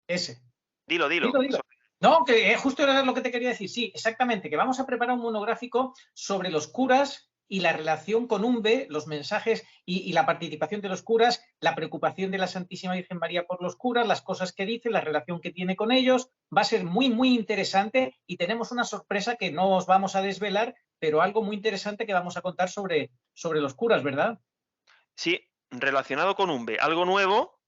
ese. Dilo, Dilo, dilo. dilo. No, que justo era lo que te quería decir. Sí, exactamente, que vamos a preparar un monográfico sobre los curas y la relación con Umbe, los mensajes y la participación de los curas, la preocupación de la Santísima Virgen María por los curas, las cosas que dice, la relación que tiene con ellos. Va a ser muy, muy interesante y tenemos una sorpresa que no os vamos a desvelar, pero algo muy interesante que vamos a contar sobre los curas, ¿verdad? Sí, relacionado con Umbe, algo nuevo,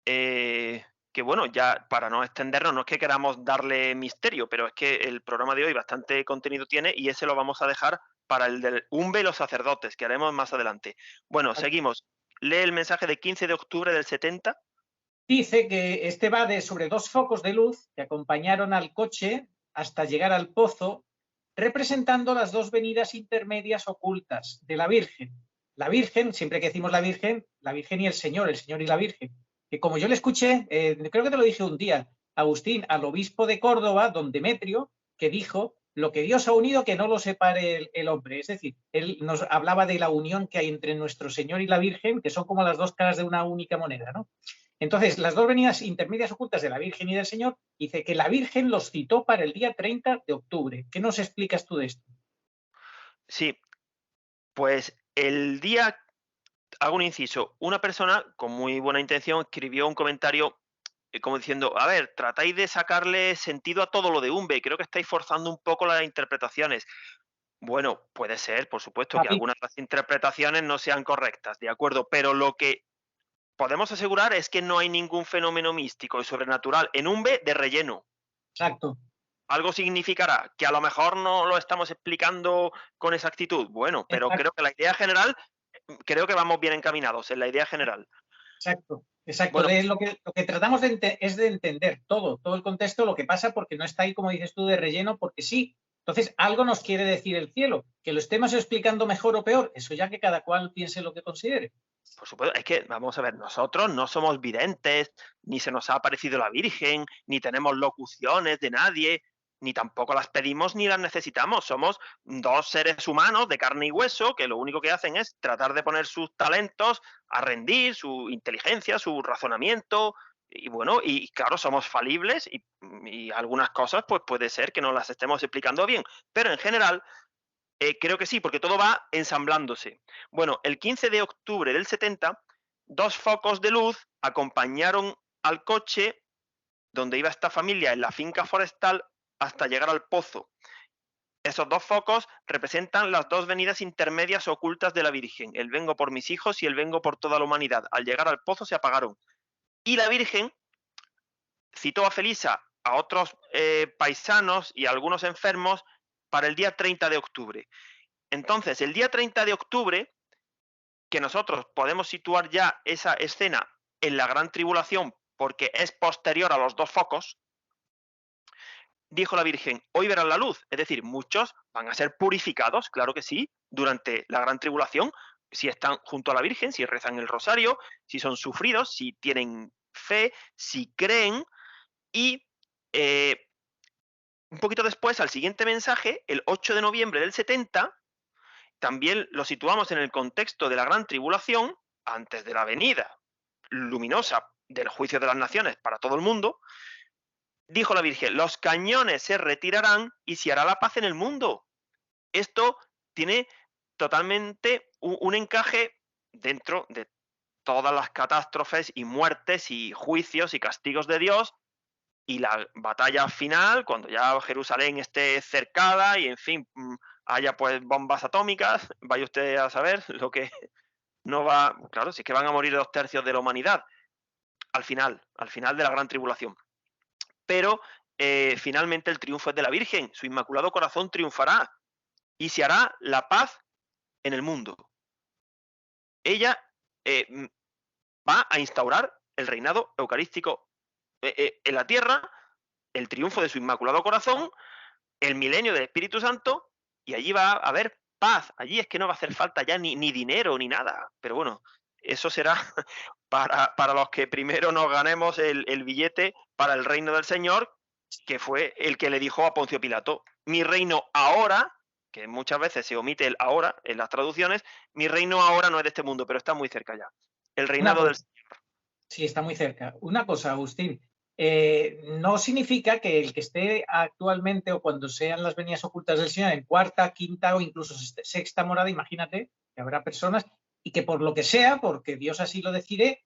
que bueno, ya para no extendernos, no es que queramos darle misterio, pero es que el programa de hoy bastante contenido tiene y ese lo vamos a dejar para el del Umbe y los sacerdotes, que haremos más adelante. Bueno, seguimos. Lee el mensaje de 15 de octubre del 70. Dice que este va sobre dos focos de luz que acompañaron al coche hasta llegar al pozo, representando las dos venidas intermedias ocultas de la Virgen. La Virgen, siempre que decimos la Virgen y el Señor y la Virgen. Que como yo le escuché, creo que te lo dije un día, Agustín, al obispo de Córdoba, don Demetrio, que dijo, lo que Dios ha unido, que no lo separe el hombre. Es decir, él nos hablaba de la unión que hay entre nuestro Señor y la Virgen, que son como las dos caras de una única moneda, ¿no? Entonces, las dos venidas intermedias ocultas de la Virgen y del Señor, dice que la Virgen los citó para el día 30 de octubre. ¿Qué nos explicas tú de esto? Sí, pues el día, hago un inciso, una persona con muy buena intención escribió un comentario como diciendo, a ver, tratáis de sacarle sentido a todo lo de Umbe, creo que estáis forzando un poco las interpretaciones. Bueno, puede ser, por supuesto, que David, algunas de las interpretaciones no sean correctas, de acuerdo, pero lo que podemos asegurar es que no hay ningún fenómeno místico y sobrenatural en Umbe de relleno. exacto, Algo significará que a lo mejor no lo estamos explicando con exactitud. Bueno, pero creo exacto, que la idea general, creo que vamos bien encaminados en la idea general. exacto, exacto. Bueno, Lo que tratamos es de entender todo el contexto, lo que pasa, porque no está ahí, como dices tú, de relleno, porque sí. Entonces, algo nos quiere decir el cielo. Que lo estemos explicando mejor o peor, eso ya que cada cual piense lo que considere. por supuesto, es que vamos a ver, nosotros no somos videntes, ni se nos ha aparecido la Virgen, ni tenemos locuciones de nadie, ni tampoco las pedimos ni las necesitamos. Somos dos seres humanos de carne y hueso que lo único que hacen es tratar de poner sus talentos a rendir, su inteligencia, su razonamiento. Y bueno, y claro, somos falibles y algunas cosas pues puede ser que no las estemos explicando bien, pero en general creo que sí, porque todo va ensamblándose. Bueno, el 15 de octubre del 70, dos focos de luz acompañaron al coche donde iba esta familia en la finca forestal hasta llegar al pozo. Esos dos focos representan las dos venidas intermedias ocultas de la Virgen, el vengo por mis hijos y el vengo por toda la humanidad. Al llegar al pozo se apagaron. Y la Virgen citó a Felisa, a otros paisanos y a algunos enfermos para el día 30 de octubre. Entonces, el día 30 de octubre, que nosotros podemos situar ya esa escena en la gran tribulación porque es posterior a los dos focos, dijo la Virgen, hoy verán la luz. Es decir, muchos van a ser purificados, claro que sí, durante la gran tribulación, si están junto a la Virgen, si rezan el rosario, si son sufridos, si tienen fe, si creen. Y un poquito después, al siguiente mensaje, el 8 de noviembre del 70, también lo situamos en el contexto de la gran tribulación, antes de la venida luminosa del juicio de las naciones para todo el mundo, dijo la Virgen, los cañones se retirarán y se hará la paz en el mundo. Esto tiene totalmente un encaje dentro de todas las catástrofes y muertes y juicios y castigos de Dios y la batalla final, cuando ya Jerusalén esté cercada y en fin haya pues bombas atómicas, vaya usted a saber lo que no va, claro, si es que van a morir 2/3 de la humanidad al final de la gran tribulación. Pero finalmente el triunfo es de la Virgen, su inmaculado corazón triunfará y se hará la paz en el mundo. Ella va a instaurar el reinado eucarístico en la tierra, el triunfo de su inmaculado corazón, el milenio del Espíritu Santo, y allí va a haber paz. Allí es que no va a hacer falta ya ni dinero ni nada. Pero bueno, eso será para los que primero nos ganemos el billete para el reino del Señor, que fue el que le dijo a Poncio Pilato, mi reino ahora, que muchas veces se omite el ahora en las traducciones, mi reino ahora no es de este mundo, pero está muy cerca ya. El Una reinado del... cosa, sí, está muy cerca. Una cosa, Agustín. no significa que el que esté actualmente o cuando sean las venidas ocultas del Señor en cuarta, quinta o incluso sexta morada, imagínate que habrá personas y que por lo que sea, porque Dios así lo decide,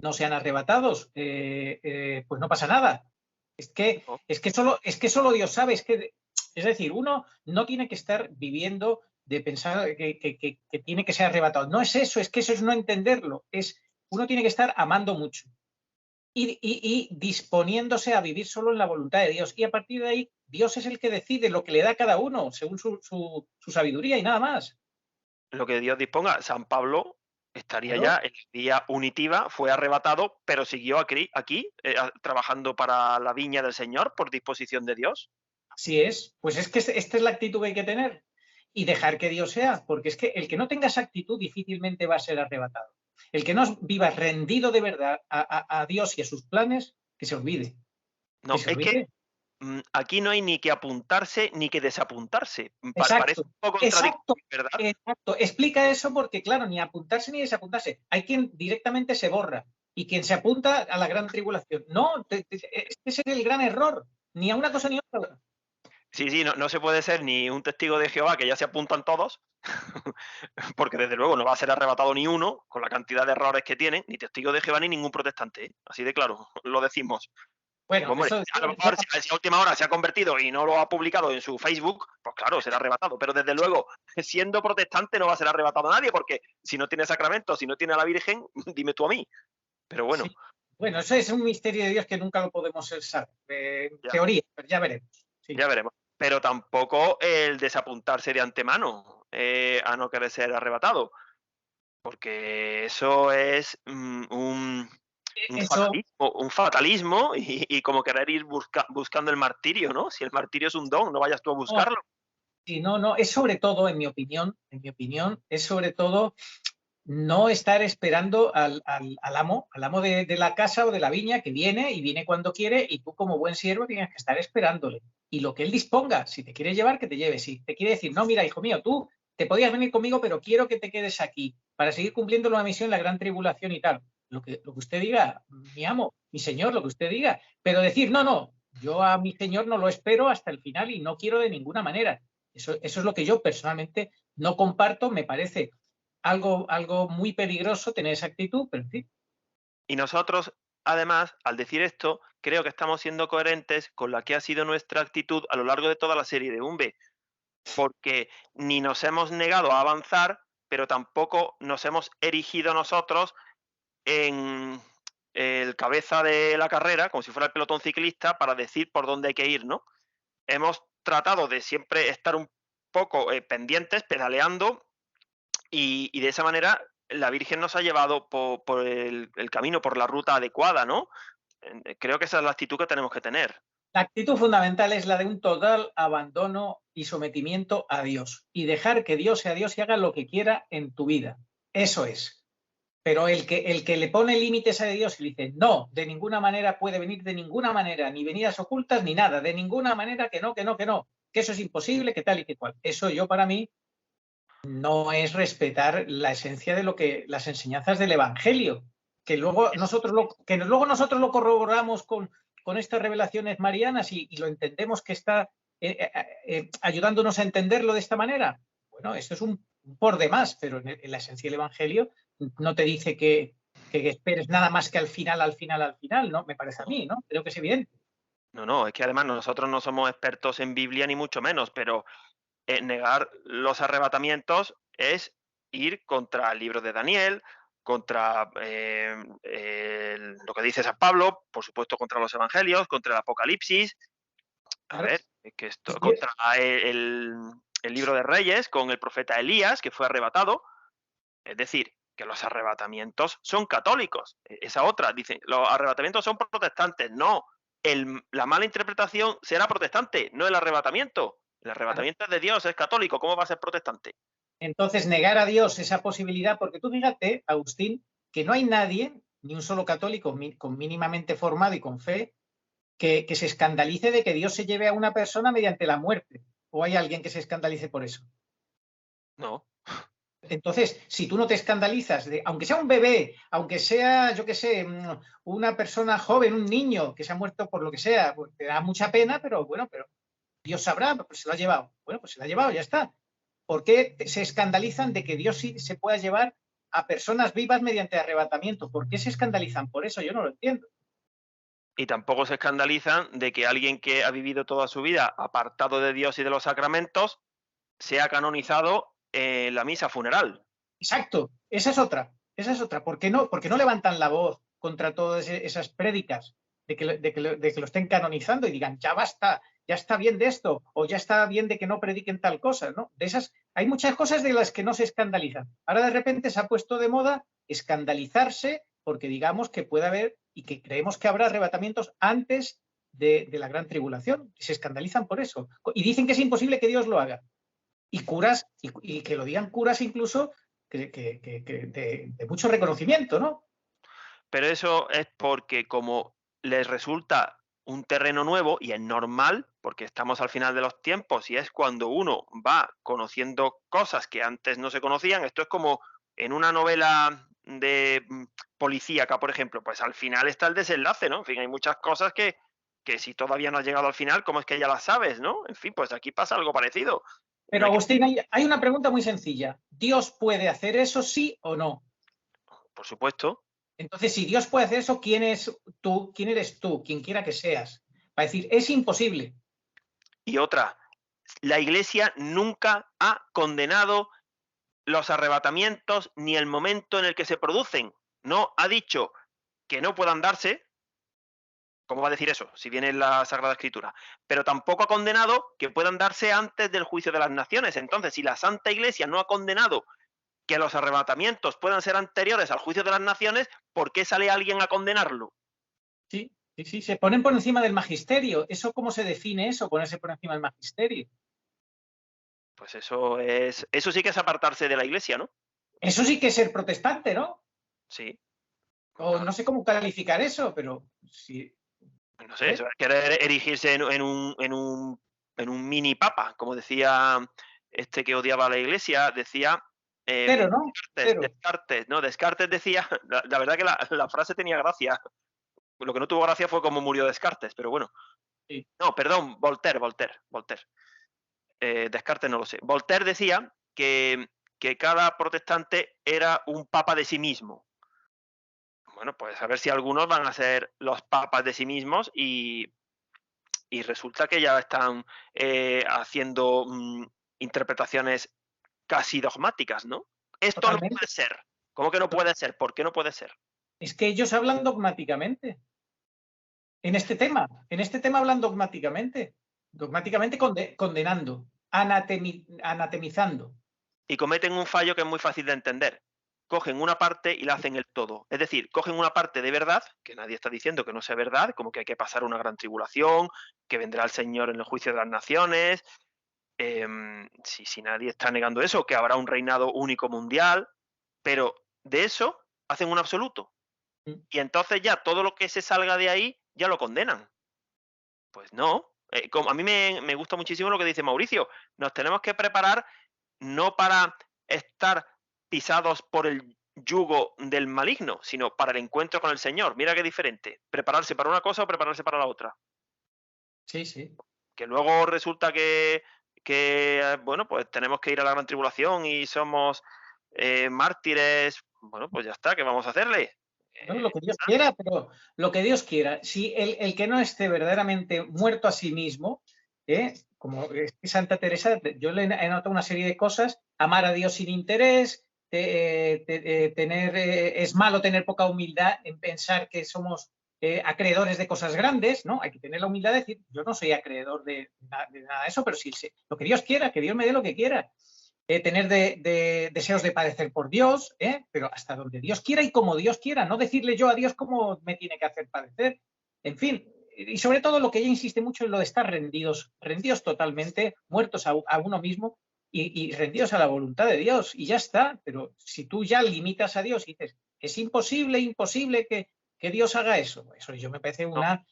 no sean arrebatados, pues no pasa nada. Es que, ¿no? es que solo Dios sabe, es decir, uno no tiene que estar viviendo de pensar que tiene que ser arrebatado. No es eso, es que eso es no entenderlo. Uno tiene que estar amando mucho y disponiéndose a vivir solo en la voluntad de Dios. Y a partir de ahí, Dios es el que decide lo que le da a cada uno, según su sabiduría y nada más. Lo que Dios disponga. San Pablo estaría Claro, ya en el día unitiva, fue arrebatado, pero siguió aquí trabajando para la viña del Señor por disposición de Dios. así es. Pues es que esta es la actitud que hay que tener y dejar que Dios sea, porque es que el que no tenga esa actitud difícilmente va a ser arrebatado. El que no viva rendido de verdad a Dios y a sus planes, que se olvide. Que No, se es que olvide. aquí no hay ni que apuntarse ni que desapuntarse. Exacto, Parece un poco exacto, contradictorio, ¿verdad? exacto. Explica eso porque, claro, ni apuntarse ni desapuntarse. Hay quien directamente se borra y quien se apunta a la gran tribulación. No, este es el gran error. Ni a una cosa ni a otra. Sí, sí, no, no se puede ser ni un testigo de Jehová, que ya se apuntan todos, porque desde luego no va a ser arrebatado ni uno, con la cantidad de errores que tiene, ni testigo de Jehová ni ningún protestante, ¿eh? Así de claro, lo decimos. Bueno, Hombre, eso a lo mejor si a última hora se ha convertido y no lo ha publicado en su Facebook, pues claro, será arrebatado. Pero desde luego, siendo protestante no va a ser arrebatado nadie, porque si no tiene sacramento, si no tiene a la Virgen, dime tú a mí. Pero bueno, sí. Bueno, eso es un misterio de Dios que nunca lo podemos saber. ya, Teoría, pero ya veremos. Sí. ya veremos. Pero tampoco el desapuntarse de antemano a no querer ser arrebatado, porque eso es Eso, un fatalismo y como querer ir buscando el martirio, ¿no? Si el martirio es un don, no vayas tú a no, buscarlo. sí, no, no, es sobre todo, en mi opinión, es sobre todo no estar esperando al amo de la casa o de la viña que viene y viene cuando quiere y tú como buen siervo tienes que estar esperándole. Y lo que él disponga, si te quiere llevar, que te lleve. Si te quiere decir, no, mira, hijo mío, tú te podías venir conmigo, pero quiero que te quedes aquí para seguir cumpliendo la misión, la gran tribulación y tal. Lo que usted diga, mi amo, mi señor, lo que usted diga. Pero decir, no, no, yo a mi señor no lo espero hasta el final y no quiero de ninguna manera. Eso es lo que yo personalmente no comparto, me parece algo muy peligroso tener esa actitud, pero en fin. Y nosotros, además, al decir esto, creo que estamos siendo coherentes con la que ha sido nuestra actitud a lo largo de toda la serie de UMBE, porque ni nos hemos negado a avanzar, pero tampoco nos hemos erigido nosotros en el cabeza de la carrera, como si fuera el pelotón ciclista, para decir por dónde hay que ir, ¿no? Hemos tratado de siempre estar un poco pendientes, pedaleando, y de esa manera la Virgen nos ha llevado por el camino, por la ruta adecuada, ¿no? Creo que esa es la actitud que tenemos que tener. La actitud fundamental es la de un total abandono y sometimiento a Dios y dejar que Dios sea Dios y haga lo que quiera en tu vida. Eso es. Pero el que le pone límites a Dios y le dice, no, de ninguna manera puede venir, de ninguna manera, ni venidas ocultas, ni nada, de ninguna manera, que no, que no, que no, que eso es imposible, que tal y que cual. Eso yo para mí no es respetar la esencia de lo que las enseñanzas del Evangelio, que luego nosotros lo corroboramos con estas revelaciones marianas y lo entendemos que está ayudándonos a entenderlo de esta manera. Bueno, esto es un por demás, pero en la esencia del Evangelio no te dice que esperes nada más que al final, ¿no? Me parece a mí, ¿no? Creo que es evidente. No, no, es que además nosotros no somos expertos en Biblia ni mucho menos, pero negar los arrebatamientos es ir contra el libro de Daniel, contra lo que dice San Pablo, por supuesto contra los evangelios, contra el Apocalipsis. A Claro. ver, es que esto, contra el libro de Reyes, con el profeta Elías, que fue arrebatado. Es decir, que los arrebatamientos son católicos. Esa otra, dicen, los arrebatamientos son protestantes. No, la mala interpretación será protestante, no el arrebatamiento. El Claro. arrebatamiento es de Dios, es católico, ¿cómo va a ser protestante? Entonces, negar a Dios esa posibilidad, porque tú fíjate, Agustín, que no hay nadie, ni un solo católico con mínimamente formado y con fe, que se escandalice de que Dios se lleve a una persona mediante la muerte. ¿O hay alguien que se escandalice por eso? No, Entonces, si tú no te escandalizas, aunque sea un bebé, aunque sea, yo qué sé, una persona joven, un niño que se ha muerto por lo que sea, pues te da mucha pena, pero bueno, pero Dios sabrá, pues se lo ha llevado. Bueno, pues se lo ha llevado, ya está. ¿Por qué se escandalizan de que Dios sí se pueda llevar a personas vivas mediante arrebatamiento? ¿Por qué se escandalizan por eso? Yo no lo entiendo. Y tampoco se escandalizan de que alguien que ha vivido toda su vida apartado de Dios y de los sacramentos sea canonizado en la misa funeral. Exacto, esa es otra, esa es otra. ¿Por qué no levantan la voz contra todas esas prédicas de que lo estén canonizando y digan, ya está bien de esto, o ya está bien de que no prediquen tal cosa, ¿no? De esas, hay muchas cosas de las que no se escandalizan. Ahora de repente se ha puesto de moda escandalizarse porque digamos que puede haber y que creemos que habrá arrebatamientos antes de la gran tribulación. Se escandalizan por eso. Y dicen que es imposible que Dios lo haga. Y curas, y que lo digan curas incluso de mucho reconocimiento, ¿no? Pero eso es porque como les resulta un terreno nuevo y es normal, porque estamos al final de los tiempos y es cuando uno va conociendo cosas que antes no se conocían. Esto es como en una novela de policíaca, por ejemplo, pues al final está el desenlace, ¿no? En fin, hay muchas cosas que si todavía no has llegado al final, ¿cómo es que ya las sabes, no? En fin, pues aquí pasa algo parecido. Pero No hay que, Agustín, hay una pregunta muy sencilla. ¿Dios puede hacer eso, sí o no? por supuesto. Entonces, si Dios puede hacer eso, ¿quién es tú? ¿Quién eres tú? Quien quiera que seas. Para decir, es imposible. Y otra, la Iglesia nunca ha condenado los arrebatamientos ni el momento en el que se producen. No ha dicho que no puedan darse, ¿cómo va a decir eso? Si viene en la Sagrada Escritura. Pero tampoco ha condenado que puedan darse antes del juicio de las naciones. Entonces, si la Santa Iglesia no ha condenado que los arrebatamientos puedan ser anteriores al juicio de las naciones, ¿por qué sale alguien a condenarlo? Sí, sí, sí, se ponen por encima del magisterio. ¿Eso cómo se define eso, ponerse por encima del magisterio? Pues eso sí que es apartarse de la Iglesia, ¿no? Eso sí que es ser protestante, ¿no? Sí. O no sé cómo calificar eso, pero sí. No sé, ¿Eh? eso es querer erigirse en un mini papa, como decía este que odiaba a la iglesia, decía Cero, ¿no? Cero. Descartes, ¿no? Descartes decía, la verdad que la frase tenía gracia, lo que no tuvo gracia fue cómo murió Descartes, pero bueno. Sí. No, perdón, Voltaire. Descartes no lo sé. Voltaire decía que cada protestante era un papa de sí mismo. Bueno, pues a ver si algunos van a ser los papas de sí mismos y resulta que ya están haciendo interpretaciones casi dogmáticas, ¿no? Esto no Totalmente. puede ser. ¿Cómo que no puede ser? ¿Por qué no puede ser? Es que ellos hablan dogmáticamente. En este tema hablan dogmáticamente. Dogmáticamente condenando, anatemizando. Y cometen un fallo que es muy fácil de entender. Cogen una parte y la hacen el todo. Es decir, cogen una parte de verdad, que nadie está diciendo que no sea verdad, como que hay que pasar una gran tribulación, que vendrá el Señor en el juicio de las naciones, si nadie está negando eso, que habrá un reinado único mundial, pero de eso hacen un absoluto. Y entonces ya todo lo que se salga de ahí ya lo condenan. Pues no. Como a mí me gusta muchísimo lo que dice Mauricio. Nos tenemos que preparar no para estar pisados por el yugo del maligno, sino para el encuentro con el Señor. Mira qué diferente. Prepararse para una cosa o prepararse para la otra. Sí, sí. Que luego resulta que bueno, pues tenemos que ir a la gran tribulación y somos mártires. Bueno, pues ya está, ¿qué vamos a hacerle? Bueno, lo que Dios quiera, pero lo que Dios quiera. Si el que no esté verdaderamente muerto a sí mismo, como Santa Teresa, yo le he notado una serie de cosas, amar a Dios sin interés, es malo tener poca humildad en pensar que somos acreedores de cosas grandes, ¿no? Hay que tener la humildad de decir, yo no soy acreedor de nada de eso, pero si lo que Dios quiera, que Dios me dé lo que quiera. Tener deseos de padecer por Dios, pero hasta donde Dios quiera y como Dios quiera, no decirle yo a Dios cómo me tiene que hacer padecer. En fin, y sobre todo lo que ella insiste mucho es lo de estar rendidos totalmente, muertos a uno mismo y rendidos a la voluntad de Dios, y ya está. Pero si tú ya limitas a Dios y dices, es imposible que Dios haga eso yo me parece No. una...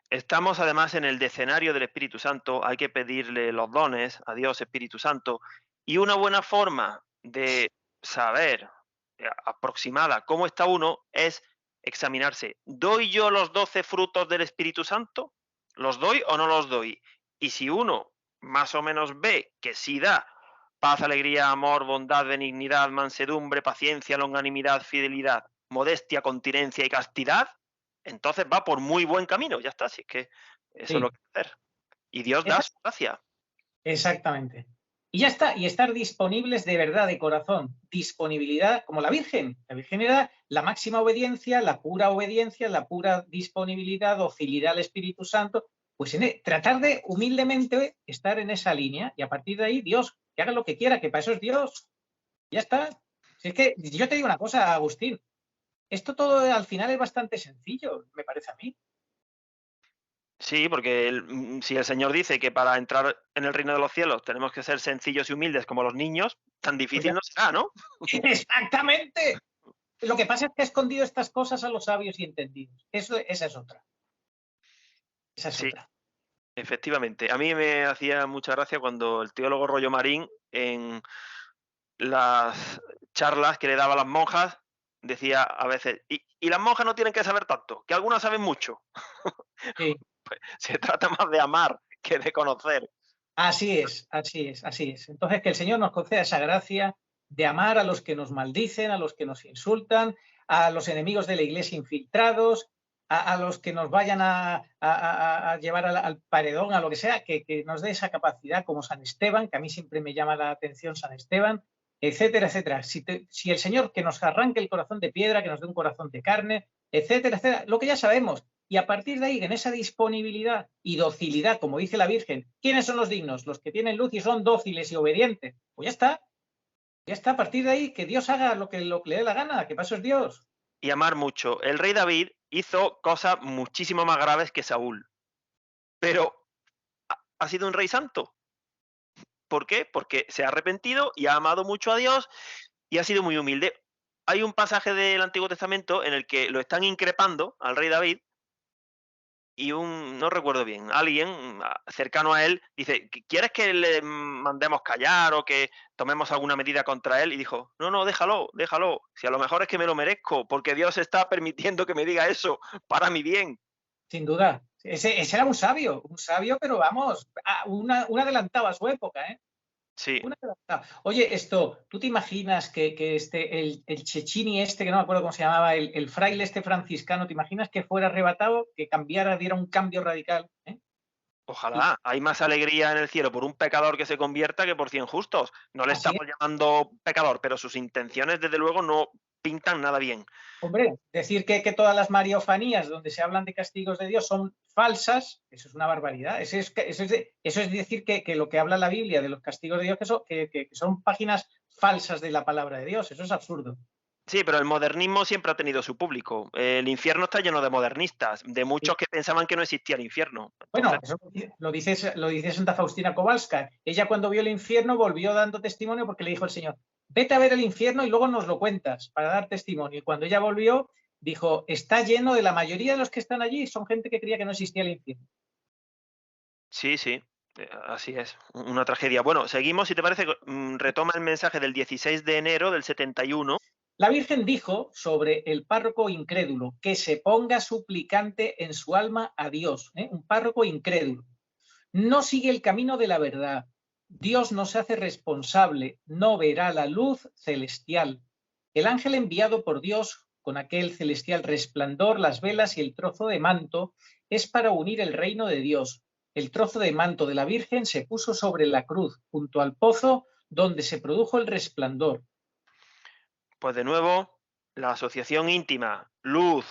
Estamos además en el decenario del Espíritu Santo, hay que pedirle los dones a Dios Espíritu Santo y una buena forma de saber aproximada cómo está uno es examinarse. ¿Doy yo los 12 frutos del Espíritu Santo? ¿Los doy o no los doy? Y si uno más o menos ve que sí da paz, alegría, amor, bondad, benignidad, mansedumbre, paciencia, longanimidad, fidelidad, modestia, continencia y castidad, entonces va por muy buen camino. Ya está, si es que eso es lo Sí, que hay que hacer. Y Dios da esa- su gracia. exactamente. Y ya está, y estar disponibles de verdad, de corazón. Disponibilidad, como la Virgen. La Virgen era la máxima obediencia, la pura disponibilidad, docilidad al Espíritu Santo. Pues tratar de humildemente estar en esa línea y a partir de ahí, Dios, que haga lo que quiera, que para eso es Dios. Ya está. Si es que yo te digo una cosa, Agustín, esto todo al final es bastante sencillo, me parece a mí. Sí, porque si el Señor dice que para entrar en el reino de los cielos tenemos que ser sencillos y humildes como los niños, tan Pues difícil ya- no será, ¿no? Exactamente. Lo que pasa es que ha escondido estas cosas a los sabios y entendidos. Esa es otra. Esa es Sí, otra. efectivamente. A mí me hacía mucha gracia cuando el teólogo Rollo Marín, en las charlas que le daba a las monjas, decía a veces, y las monjas no tienen que saber tanto, que algunas saben mucho. Sí. Se trata más de amar que de conocer. Así es, así es, así es. Entonces, que el Señor nos conceda esa gracia de amar a los que nos maldicen, a los que nos insultan, a los enemigos de la iglesia infiltrados, a los que nos vayan a llevar al paredón, a lo que sea, que nos dé esa capacidad como San Esteban, que a mí siempre me llama la atención San Esteban, etcétera, etcétera. Si el Señor que nos arranque el corazón de piedra, que nos dé un corazón de carne, etcétera, etcétera, lo que ya sabemos, y a partir de ahí, en esa disponibilidad y docilidad, como dice la Virgen, ¿quiénes son los dignos? Los que tienen luz y son dóciles y obedientes. Pues ya está, ya está. A partir de ahí, que Dios haga lo que le dé la gana, que para eso es Dios. Y amar mucho. El rey David hizo cosas muchísimo más graves que Saúl, pero ha sido un rey santo. ¿Por qué? Porque se ha arrepentido y ha amado mucho a Dios y ha sido muy humilde. Hay un pasaje del Antiguo Testamento en el que lo están increpando al rey David y no recuerdo bien, alguien cercano a él dice, ¿quieres que le mandemos callar o que tomemos alguna medida contra él? Y dijo, no, no, déjalo, déjalo. Si a lo mejor es que me lo merezco, porque Dios está permitiendo que me diga eso para mi bien. Sin duda. Ese era un sabio, pero vamos, un adelantado a su época, ¿eh? Sí, Un adelantado. Oye, ¿tú te imaginas que el Cecchini este, que no me acuerdo cómo se llamaba, el fraile este franciscano, ¿te imaginas que fuera arrebatado, que cambiara, diera un cambio radical? ¿Eh? Y ojalá. Hay más alegría en el cielo por un pecador que se convierta que por 100 justos. No le así estamos llamando pecador, pero sus intenciones, desde luego, no pintan nada bien. Hombre, decir que todas las mariofanías donde se hablan de castigos de Dios son falsas, eso es una barbaridad. Eso es decir que lo que habla la Biblia de los castigos de Dios que son páginas falsas de la palabra de Dios. Eso es absurdo. Sí, pero el modernismo siempre ha tenido su público. El infierno está lleno de modernistas, de Sí. muchos que pensaban que no existía el infierno. Entonces, Bueno, eso lo dice Santa Faustina Kowalska. Ella cuando vio el infierno volvió dando testimonio porque le dijo el Señor, vete a ver el infierno y luego nos lo cuentas para dar testimonio. Y cuando ella volvió, dijo, está lleno de la mayoría de los que están allí, son gente que creía que no existía el infierno. sí, sí, así es, una tragedia. Bueno, seguimos, si te parece, retoma el mensaje del 16 de enero del 71. La Virgen dijo sobre el párroco incrédulo que se ponga suplicante en su alma a Dios, ¿eh? Un párroco incrédulo. No sigue el camino de la verdad. Dios nos hace responsable, no verá la luz celestial. El ángel enviado por Dios con aquel celestial resplandor, las velas y el trozo de manto es para unir el reino de Dios. El trozo de manto de la Virgen se puso sobre la cruz, junto al pozo donde se produjo el resplandor. Pues de nuevo, la asociación íntima, luz,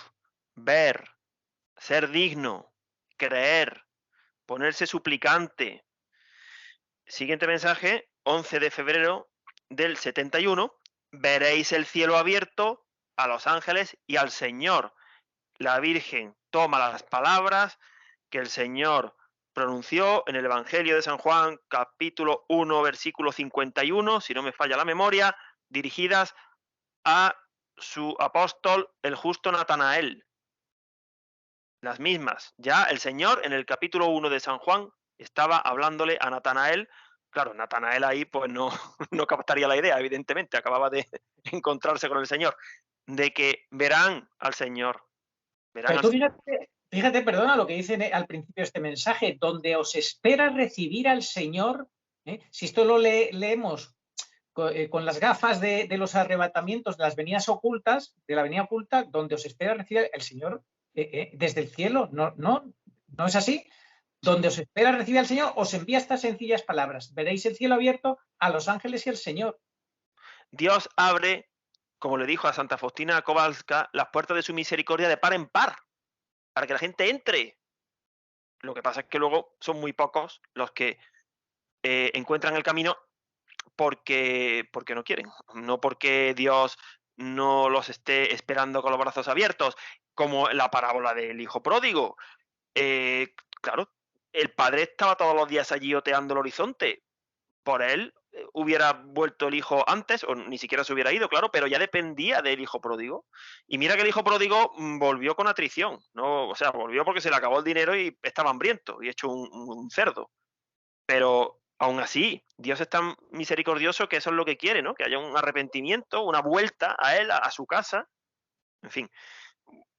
ver, ser digno, creer, ponerse suplicante. Siguiente mensaje, 11 de febrero del 71. Veréis el cielo abierto, a los ángeles y al Señor. La Virgen toma las palabras que el Señor pronunció en el Evangelio de San Juan, capítulo 1, versículo 51, si no me falla la memoria, dirigidas a su apóstol, el justo Natanael. Las mismas. Ya el Señor en el capítulo 1 de San Juan estaba hablándole a Natanael Claro, Natanael ahí pues no, no captaría la idea, evidentemente, acababa de encontrarse con el Señor, de que verán al Señor, verán Pero al tú Señor. fíjate, perdona, lo que dice al principio de este mensaje, donde os espera recibir al Señor, ¿eh? Si esto lo leemos con las gafas de los arrebatamientos, de las venidas ocultas, de la venida oculta, donde os espera recibir el Señor desde el cielo, ¿no es así? Donde os espera recibir al Señor, os envía estas sencillas palabras: veréis el cielo abierto, a los ángeles y al Señor. Dios abre, como le dijo a Santa Faustina Kowalska, las puertas de su misericordia de par en par, para que la gente entre. Lo que pasa es que luego son muy pocos los que encuentran el camino porque no quieren, no porque Dios no los esté esperando con los brazos abiertos, como la parábola del hijo pródigo. Claro, el padre estaba todos los días allí oteando el horizonte. Por él hubiera vuelto el hijo antes, o ni siquiera se hubiera ido, claro, pero ya dependía del hijo pródigo. Y mira que el hijo pródigo volvió con atrición, ¿no? O sea, volvió porque se le acabó el dinero y estaba hambriento y hecho un cerdo. Pero aún así, Dios es tan misericordioso que eso es lo que quiere, ¿no? Que haya un arrepentimiento, una vuelta a él, a su casa. En fin,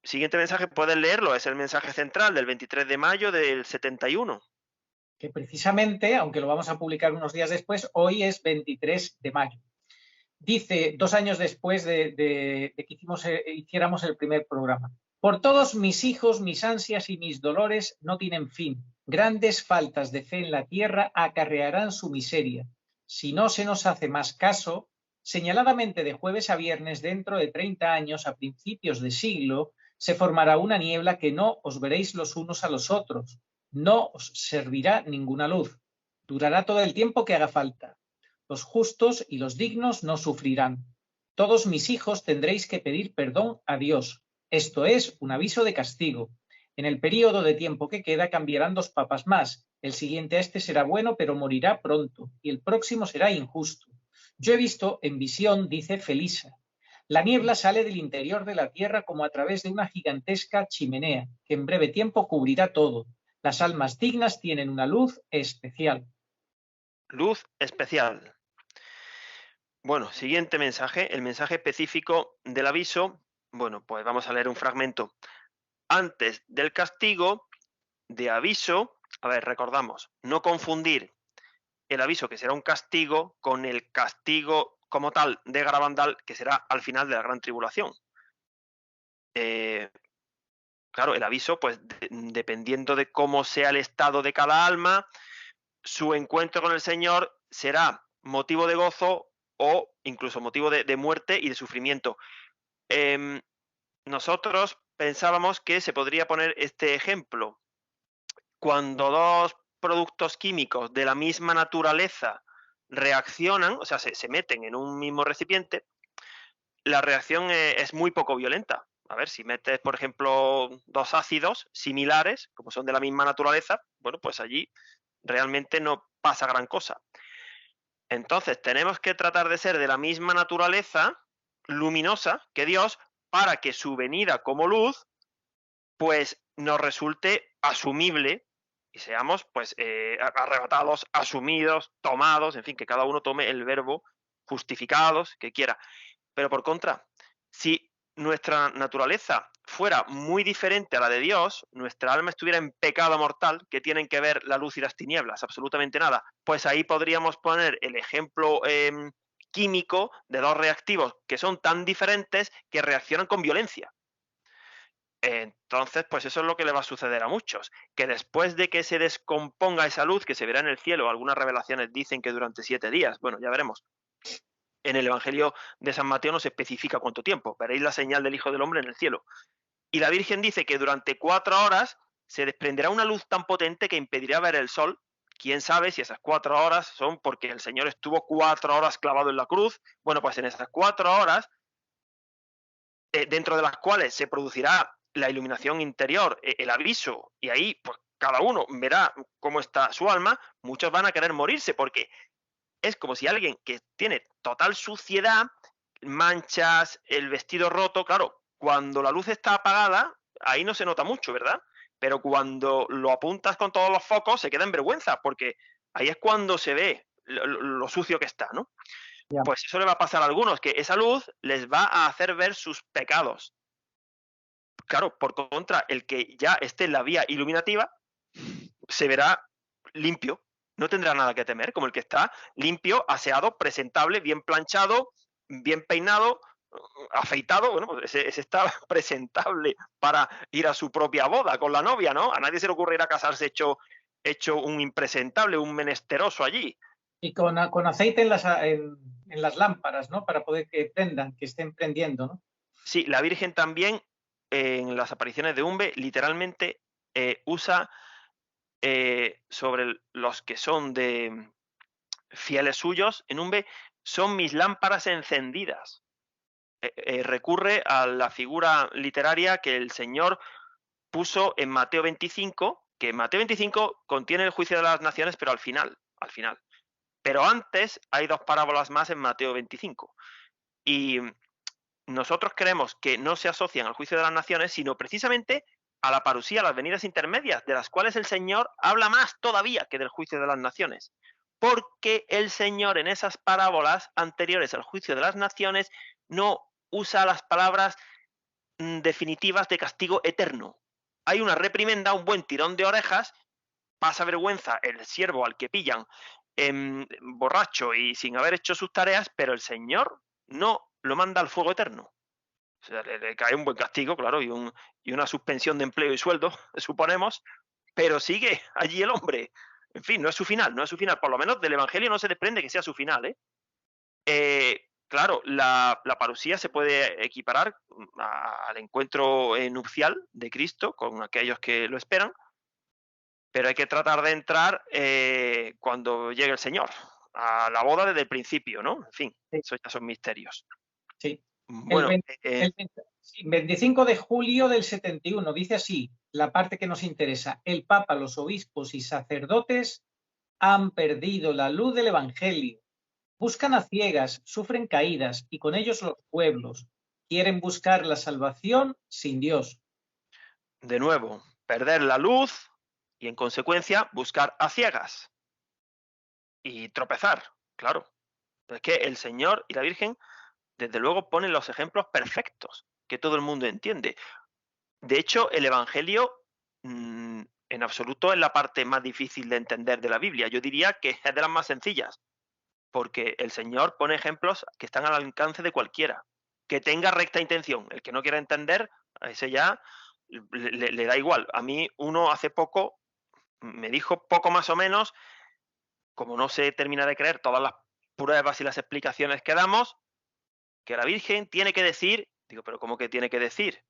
siguiente mensaje, puedes leerlo, es el mensaje central del 23 de mayo del 71. Que precisamente, aunque lo vamos a publicar unos días después, hoy es 23 de mayo. Dice, 2 años después de que hiciéramos el primer programa: por todos mis hijos, mis ansias y mis dolores no tienen fin. Grandes faltas de fe en la tierra acarrearán su miseria. Si no se nos hace más caso, señaladamente de jueves a viernes, dentro de 30 años, a principios de siglo, se formará una niebla que no os veréis los unos a los otros. No os servirá ninguna luz. Durará todo el tiempo que haga falta. Los justos y los dignos no sufrirán. Todos mis hijos tendréis que pedir perdón a Dios. Esto es un aviso de castigo. En el período de tiempo que queda cambiarán 2 papas más. El siguiente a este será bueno, pero morirá pronto, y el próximo será injusto. Yo he visto en visión, dice Felisa, la niebla sale del interior de la tierra como a través de una gigantesca chimenea, que en breve tiempo cubrirá todo. Las almas dignas tienen una luz especial. Luz especial. Bueno, siguiente mensaje, el mensaje específico del aviso. Bueno, pues vamos a leer un fragmento. Antes del castigo, de aviso, a ver, recordamos, no confundir el aviso, que será un castigo, con el castigo como tal de Garabandal, que será al final de la gran tribulación. Claro, el aviso, pues dependiendo de cómo sea el estado de cada alma, su encuentro con el Señor será motivo de gozo o incluso motivo de muerte y de sufrimiento. Nosotros pensábamos que se podría poner este ejemplo. Cuando dos productos químicos de la misma naturaleza reaccionan, o sea, se meten en un mismo recipiente, la reacción es muy poco violenta. A ver, si metes, por ejemplo, dos ácidos similares, como son de la misma naturaleza, bueno, pues allí realmente no pasa gran cosa. Entonces, tenemos que tratar de ser de la misma naturaleza luminosa que Dios para que su venida como luz, pues nos resulte asumible y seamos, pues, arrebatados, asumidos, tomados, en fin, que cada uno tome el verbo justificados que quiera. Pero por contra, si nuestra naturaleza fuera muy diferente a la de Dios, nuestra alma estuviera en pecado mortal, ¿qué tienen que ver la luz y las tinieblas? Absolutamente nada. Pues ahí podríamos poner el ejemplo químico de dos reactivos que son tan diferentes que reaccionan con violencia. Entonces, pues eso es lo que le va a suceder a muchos, que después de que se descomponga esa luz que se verá en el cielo, algunas revelaciones dicen que durante 7 días, bueno, ya veremos. En el Evangelio de San Mateo no se especifica cuánto tiempo, veréis la señal del Hijo del Hombre en el cielo. Y la Virgen dice que durante 4 horas se desprenderá una luz tan potente que impedirá ver el sol. Quién sabe si esas 4 horas son porque el Señor estuvo 4 horas clavado en la cruz. Bueno, pues en esas 4 horas, dentro de las cuales se producirá la iluminación interior, el aviso, y ahí pues cada uno verá cómo está su alma, muchos van a querer morirse porque es como si alguien que tiene total suciedad, manchas, el vestido roto, claro, cuando la luz está apagada, ahí no se nota mucho, ¿verdad? Pero cuando lo apuntas con todos los focos, se queda en vergüenza, porque ahí es cuando se ve lo sucio que está, ¿no? Ya. Pues eso le va a pasar a algunos, que esa luz les va a hacer ver sus pecados. Claro, por contra, el que ya esté en la vía iluminativa se verá limpio, no tendrá nada que temer, como el que está limpio, aseado, presentable, bien planchado, bien peinado, afeitado, bueno, pues ese está presentable para ir a su propia boda con la novia, ¿no? A nadie se le ocurrirá casarse hecho un impresentable, un menesteroso allí. Y con aceite en las lámparas, ¿no? Para poder que prendan, que estén prendiendo, ¿no? Sí, la Virgen también en las apariciones de Umbe literalmente usa sobre los que son de fieles suyos en Umbe, son mis lámparas encendidas. Recurre a la figura literaria que el Señor puso en Mateo 25, que Mateo 25 contiene el juicio de las naciones, pero al final. Pero antes hay dos parábolas más en Mateo 25. Y nosotros creemos que no se asocian al juicio de las naciones, sino precisamente a la parusía, a las venidas intermedias, de las cuales el Señor habla más todavía que del juicio de las naciones. Porque el Señor en esas parábolas anteriores al juicio de las naciones no usa las palabras definitivas de castigo eterno. Hay una reprimenda, un buen tirón de orejas, pasa vergüenza el siervo al que pillan borracho y sin haber hecho sus tareas, pero el Señor no lo manda al fuego eterno. O sea, le cae un buen castigo, claro, y una suspensión de empleo y sueldo, suponemos, pero sigue allí el hombre. En fin, no es su final, no es su final. Por lo menos del Evangelio no se desprende que sea su final, ¿eh? Claro, la parusía se puede equiparar al encuentro nupcial de Cristo con aquellos que lo esperan, pero hay que tratar de entrar cuando llegue el Señor, a la boda desde el principio, ¿no? En fin, Sí, esos ya son misterios. sí. El, Bueno, 20 el 20 sí, 25 de julio del 71 dice así, la parte que nos interesa, el Papa, los obispos y sacerdotes han perdido la luz del Evangelio. Buscan a ciegas, sufren caídas, y con ellos los pueblos. Quieren buscar la salvación sin Dios. de nuevo, perder la luz y en consecuencia buscar a ciegas y tropezar, claro. Es que el Señor y la Virgen, desde luego, ponen los ejemplos perfectos que todo el mundo entiende. De hecho, el Evangelio en absoluto es la parte más difícil de entender de la Biblia. Yo diría que es de las más sencillas, porque el Señor pone ejemplos que están al alcance de cualquiera, que tenga recta intención. El que no quiera entender, a ese ya le da igual. A mí uno hace poco me dijo poco más o menos, como no se termina de creer todas las pruebas y las explicaciones que damos, que la Virgen tiene que decir, digo, pero ¿cómo que tiene que decir?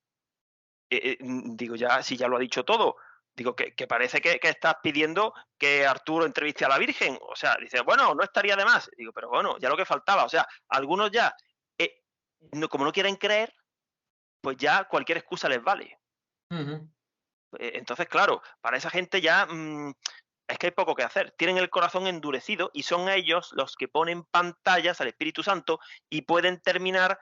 Digo, ya, si ya lo ha dicho todo, digo, que parece que estás pidiendo que Arturo entreviste a la Virgen. O sea, dice, bueno, no estaría de más. Digo, pero bueno, ya lo que faltaba. O sea, algunos ya, como no quieren creer, pues ya cualquier excusa les vale. Ujú. Entonces, claro, para esa gente ya es que hay poco que hacer. Tienen el corazón endurecido y son ellos los que ponen pantallas al Espíritu Santo y pueden terminar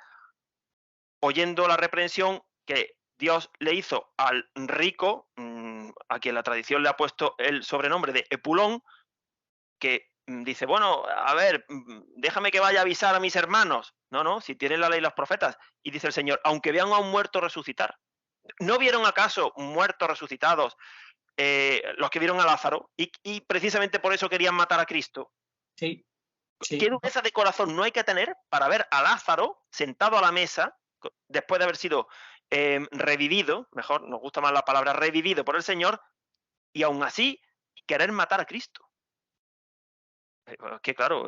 oyendo la reprensión que Dios le hizo al rico, a quien la tradición le ha puesto el sobrenombre de Epulón, que dice, bueno, a ver, déjame que vaya a avisar a mis hermanos. No, no, si tienen la ley los profetas. Y dice el Señor, aunque vean a un muerto resucitar. ¿No vieron acaso muertos resucitados los que vieron a Lázaro? Y precisamente por eso querían matar a Cristo. Sí, ¿Qué sí. dureza de corazón no hay que tener para ver a Lázaro sentado a la mesa, después de haber sido revivido, mejor, nos gusta más la palabra revivido por el Señor, y aún así querer matar a Cristo? Es que claro,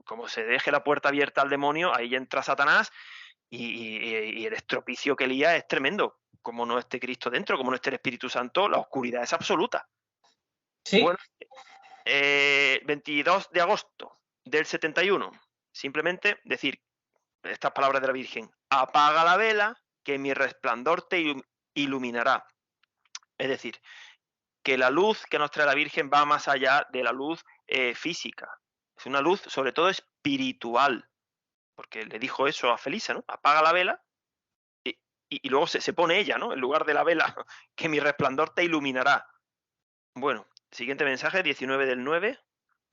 como se deje la puerta abierta al demonio, ahí entra Satanás y el estropicio que lía es tremendo. Como no esté Cristo dentro, como no esté el Espíritu Santo, la oscuridad es absoluta. Sí, Bueno, 22 de agosto del 71, simplemente decir estas palabras de la Virgen, apaga la vela, que mi resplandor te iluminará. Es decir, que la luz que nos trae la Virgen va más allá de la luz física. Es una luz sobre todo espiritual, porque le dijo eso a Felisa, ¿no? Apaga la vela y luego se pone ella, ¿no? En lugar de la vela, que mi resplandor te iluminará. Bueno, siguiente mensaje, 19 del 9.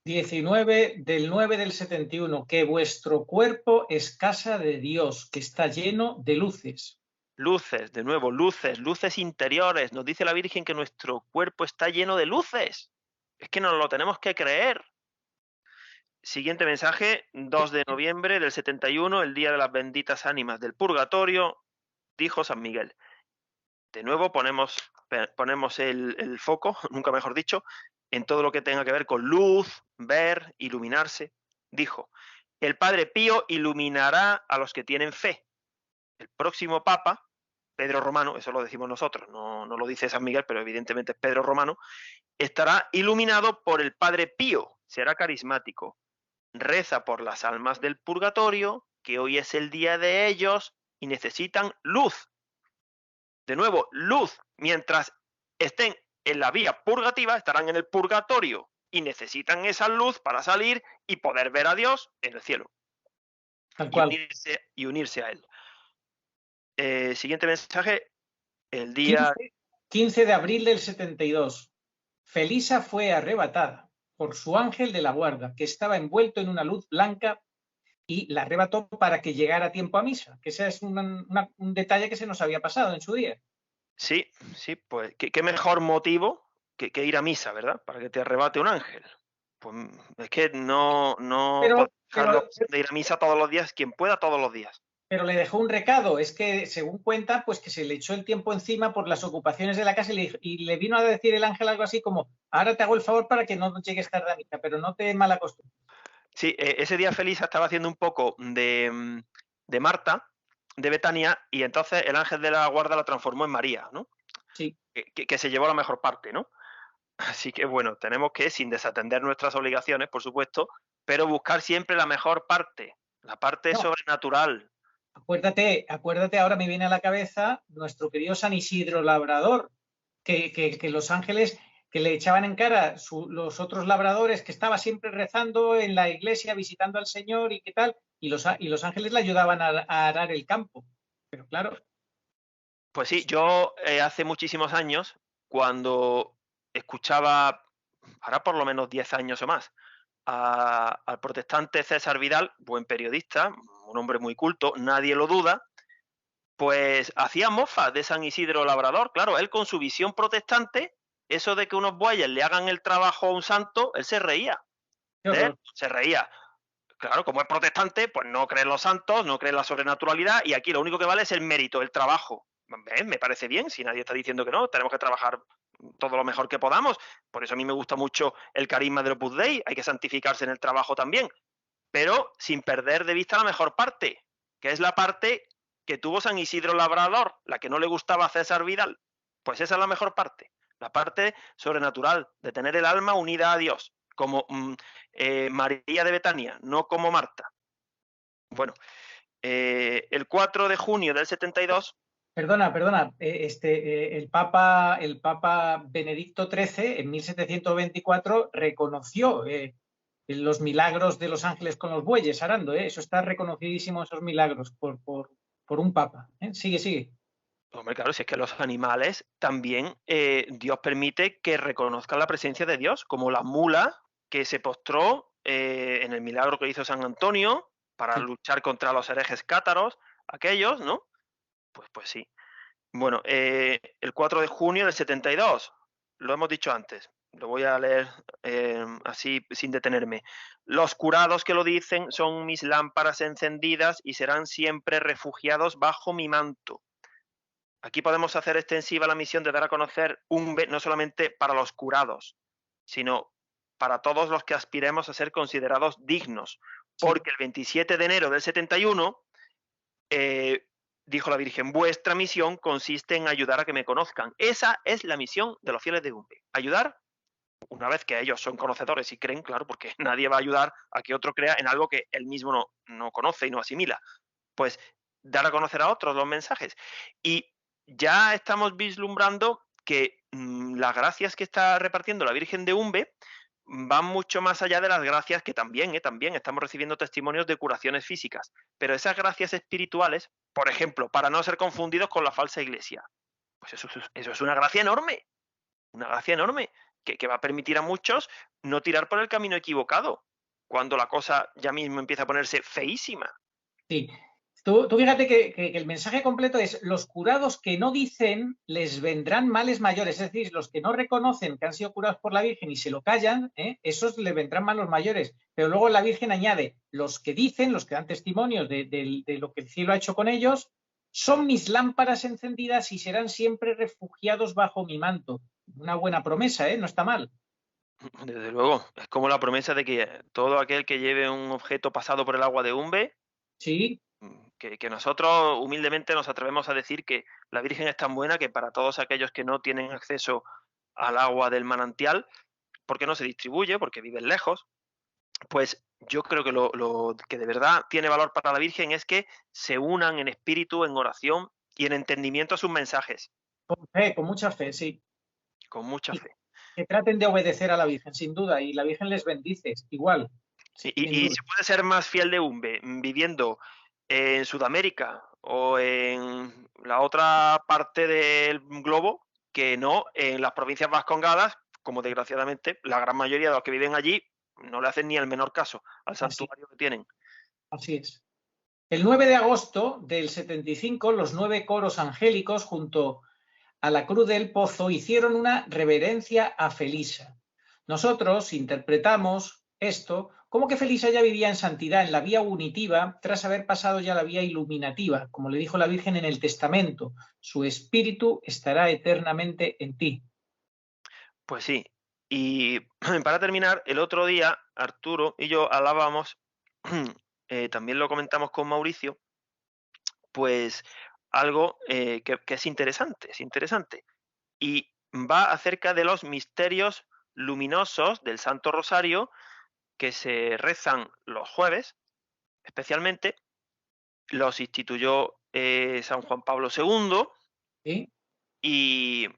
19 del 9 del 71, que vuestro cuerpo es casa de Dios, que está lleno de luces. Luces, de nuevo, luces, luces interiores. Nos dice la Virgen que nuestro cuerpo está lleno de luces. Es que nos lo tenemos que creer. Siguiente mensaje, 2 de noviembre del 71, el día de las benditas ánimas del purgatorio, dijo San Miguel. De nuevo ponemos el foco, nunca mejor dicho, en todo lo que tenga que ver con luz, ver, iluminarse. Dijo, el Padre Pío iluminará a los que tienen fe. El próximo Papa, Pedro Romano, eso lo decimos nosotros, no lo dice San Miguel, pero evidentemente es Pedro Romano, estará iluminado por el Padre Pío, será carismático. Reza por las almas del purgatorio, que hoy es el día de ellos y necesitan luz. De nuevo, luz. Mientras estén en la vía purgativa, estarán en el purgatorio y necesitan esa luz para salir y poder ver a Dios en el cielo. Tal cual. Y unirse a Él. Siguiente mensaje, el día... 15 de abril del 72. Felisa fue arrebatada por su ángel de la guarda, que estaba envuelto en una luz blanca y la arrebató para que llegara a tiempo a misa, que ese es un detalle que se nos había pasado en su día. Sí, pues qué mejor motivo que ir a misa, ¿verdad? Para que te arrebate un ángel. Pues es que no Pero, dejarlo de ir a misa todos los días, quien pueda todos los días. Pero le dejó un recado, es que según cuenta, pues que se le echó el tiempo encima por las ocupaciones de la casa y le vino a decir el ángel algo así como, ahora te hago el favor para que no llegues tarde a misa, pero no te malacostumbres. Sí, ese día Felisa estaba haciendo un poco de Marta, de Betania, y entonces el ángel de la guarda la transformó en María, ¿no? Sí. Que se llevó la mejor parte, ¿no? Así que bueno, tenemos que, sin desatender nuestras obligaciones, por supuesto, pero buscar siempre la mejor parte, la parte sobrenatural. Acuérdate, ahora me viene a la cabeza nuestro querido San Isidro Labrador, que los ángeles que le echaban en cara los otros labradores, que estaba siempre rezando en la iglesia, visitando al Señor y qué tal, y los ángeles le ayudaban a arar el campo. Pero claro. Pues sí, yo hace muchísimos años, cuando escuchaba, ahora por lo menos 10 años o más, al protestante César Vidal, buen periodista, un hombre muy culto, nadie lo duda, pues hacía mofa de San Isidro Labrador. Claro, él con su visión protestante, eso de que unos bueyes le hagan el trabajo a un santo, él se reía. Se reía. Claro, como es protestante, pues no cree en los santos, no cree en la sobrenaturalidad, y aquí lo único que vale es el mérito, el trabajo. Me parece bien, si nadie está diciendo que no, tenemos que trabajar todo lo mejor que podamos. Por eso a mí me gusta mucho el carisma del Opus Dei, hay que santificarse en el trabajo también, pero sin perder de vista la mejor parte, que es la parte que tuvo San Isidro Labrador, la que no le gustaba a César Vidal. Pues esa es la mejor parte, la parte sobrenatural, de tener el alma unida a Dios, como María de Betania, no como Marta. Bueno, el 4 de junio del 72... Perdona, el Papa Benedicto XIII en 1724 reconoció los milagros de los ángeles con los bueyes arando, eso está reconocidísimo, esos milagros por un Papa. Sigue. Hombre, claro, si es que los animales también Dios permite que reconozcan la presencia de Dios, como la mula que se postró en el milagro que hizo San Antonio para luchar contra los herejes cátaros, aquellos, ¿no? Pues sí. Bueno, el 4 de junio del 72, lo hemos dicho antes, lo voy a leer así sin detenerme. Los curados que lo dicen son mis lámparas encendidas y serán siempre refugiados bajo mi manto. Aquí podemos hacer extensiva la misión de dar a conocer no solamente para los curados, sino para todos los que aspiremos a ser considerados dignos. Porque el 27 de enero del 71 dijo la Virgen, vuestra misión consiste en ayudar a que me conozcan. Esa es la misión de los fieles de Umbe. Ayudar, una vez que ellos son conocedores y creen, claro, porque nadie va a ayudar a que otro crea en algo que él mismo no conoce y no asimila. Pues dar a conocer a otros los mensajes. Y ya estamos vislumbrando que las gracias que está repartiendo la Virgen de Umbe van mucho más allá de las gracias que también estamos recibiendo testimonios de curaciones físicas, pero esas gracias espirituales, por ejemplo, para no ser confundidos con la falsa iglesia, pues eso es una gracia enorme, que va a permitir a muchos no tirar por el camino equivocado, cuando la cosa ya mismo empieza a ponerse feísima. Sí. Tú fíjate que el mensaje completo es: los curados que no dicen les vendrán males mayores, es decir, los que no reconocen que han sido curados por la Virgen y se lo callan, esos les vendrán malos mayores. Pero luego la Virgen añade: los que dicen, los que dan testimonios de lo que el cielo ha hecho con ellos, son mis lámparas encendidas y serán siempre refugiados bajo mi manto. Una buena promesa, no está mal. Desde luego, es como la promesa de que todo aquel que lleve un objeto pasado por el agua de Umbe, Sí, que nosotros humildemente nos atrevemos a decir que la Virgen es tan buena que para todos aquellos que no tienen acceso al agua del manantial, porque no se distribuye, porque viven lejos, pues yo creo que lo que de verdad tiene valor para la Virgen es que se unan en espíritu, en oración y en entendimiento a sus mensajes, con fe, con mucha fe, sí. con mucha fe. Que traten de obedecer a la Virgen, sin duda, y la Virgen les bendice, igual, sin Y duda. se puede ser más fiel de Umbe viviendo en Sudamérica o en la otra parte del globo que no en las provincias vascongadas, como desgraciadamente la gran mayoría de los que viven allí no le hacen ni el menor caso al Así, santuario que tienen. así es. El 9 de agosto del 75, los 9 coros angélicos, junto a la Cruz del Pozo, hicieron una reverencia a Felisa. Nosotros interpretamos esto como que Felisa ya vivía en santidad, en la vía unitiva, tras haber pasado ya la vía iluminativa, como le dijo la Virgen en el Testamento: su espíritu estará eternamente en ti. Pues sí. Y para terminar, el otro día Arturo y yo hablábamos, también lo comentamos con Mauricio, pues algo que es interesante, es interesante. Y va acerca de los misterios luminosos del Santo Rosario que se rezan los jueves, especialmente. Los instituyó San Juan Pablo II ¿Sí? y,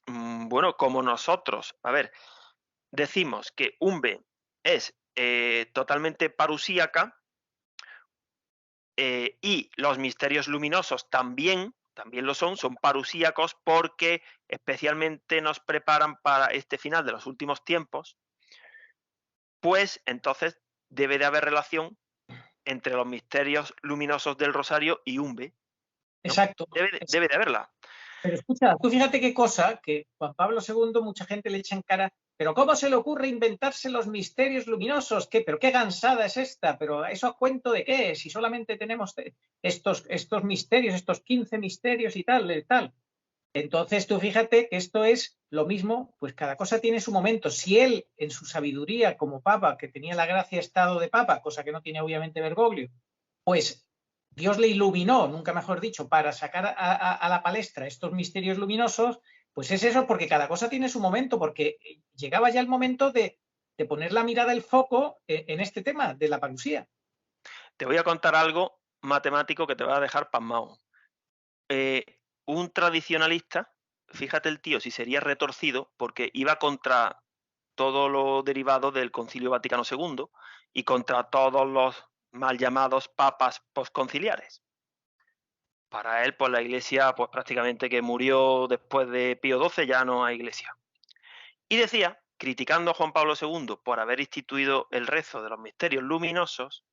bueno, como nosotros, a ver, decimos que Umbe es totalmente parusíaca, y los misterios luminosos también lo son parusíacos porque especialmente nos preparan para este final de los últimos tiempos, pues entonces debe de haber relación entre los misterios luminosos del Rosario y Umbe, ¿no? Exacto. Debe de haberla. Pero escucha, tú fíjate qué cosa, que Juan Pablo II, mucha gente le echa en cara: pero ¿cómo se le ocurre inventarse los misterios luminosos? ¿Qué? ¿Pero qué gansada es esta? ¿Pero eso a cuento de qué? Si solamente tenemos estos misterios, estos 15 misterios y tal, tal. Entonces tú fíjate que esto es lo mismo, pues cada cosa tiene su momento. Si él, en su sabiduría como papa, que tenía la gracia estado de papa, cosa que no tiene obviamente Bergoglio, pues Dios le iluminó, nunca mejor dicho, para sacar a la palestra estos misterios luminosos, pues es eso, porque cada cosa tiene su momento, porque llegaba ya el momento de poner la mirada, el foco en este tema de la parusía. Te voy a contar algo matemático que te va a dejar pasmado. Un tradicionalista, fíjate el tío si sería retorcido, porque iba contra todo lo derivado del Concilio Vaticano II y contra todos los mal llamados papas postconciliares. Para él, pues la iglesia, pues prácticamente que murió después de Pío XII, ya no hay iglesia. Y decía, criticando a Juan Pablo II por haber instituido el rezo de los misterios luminosos,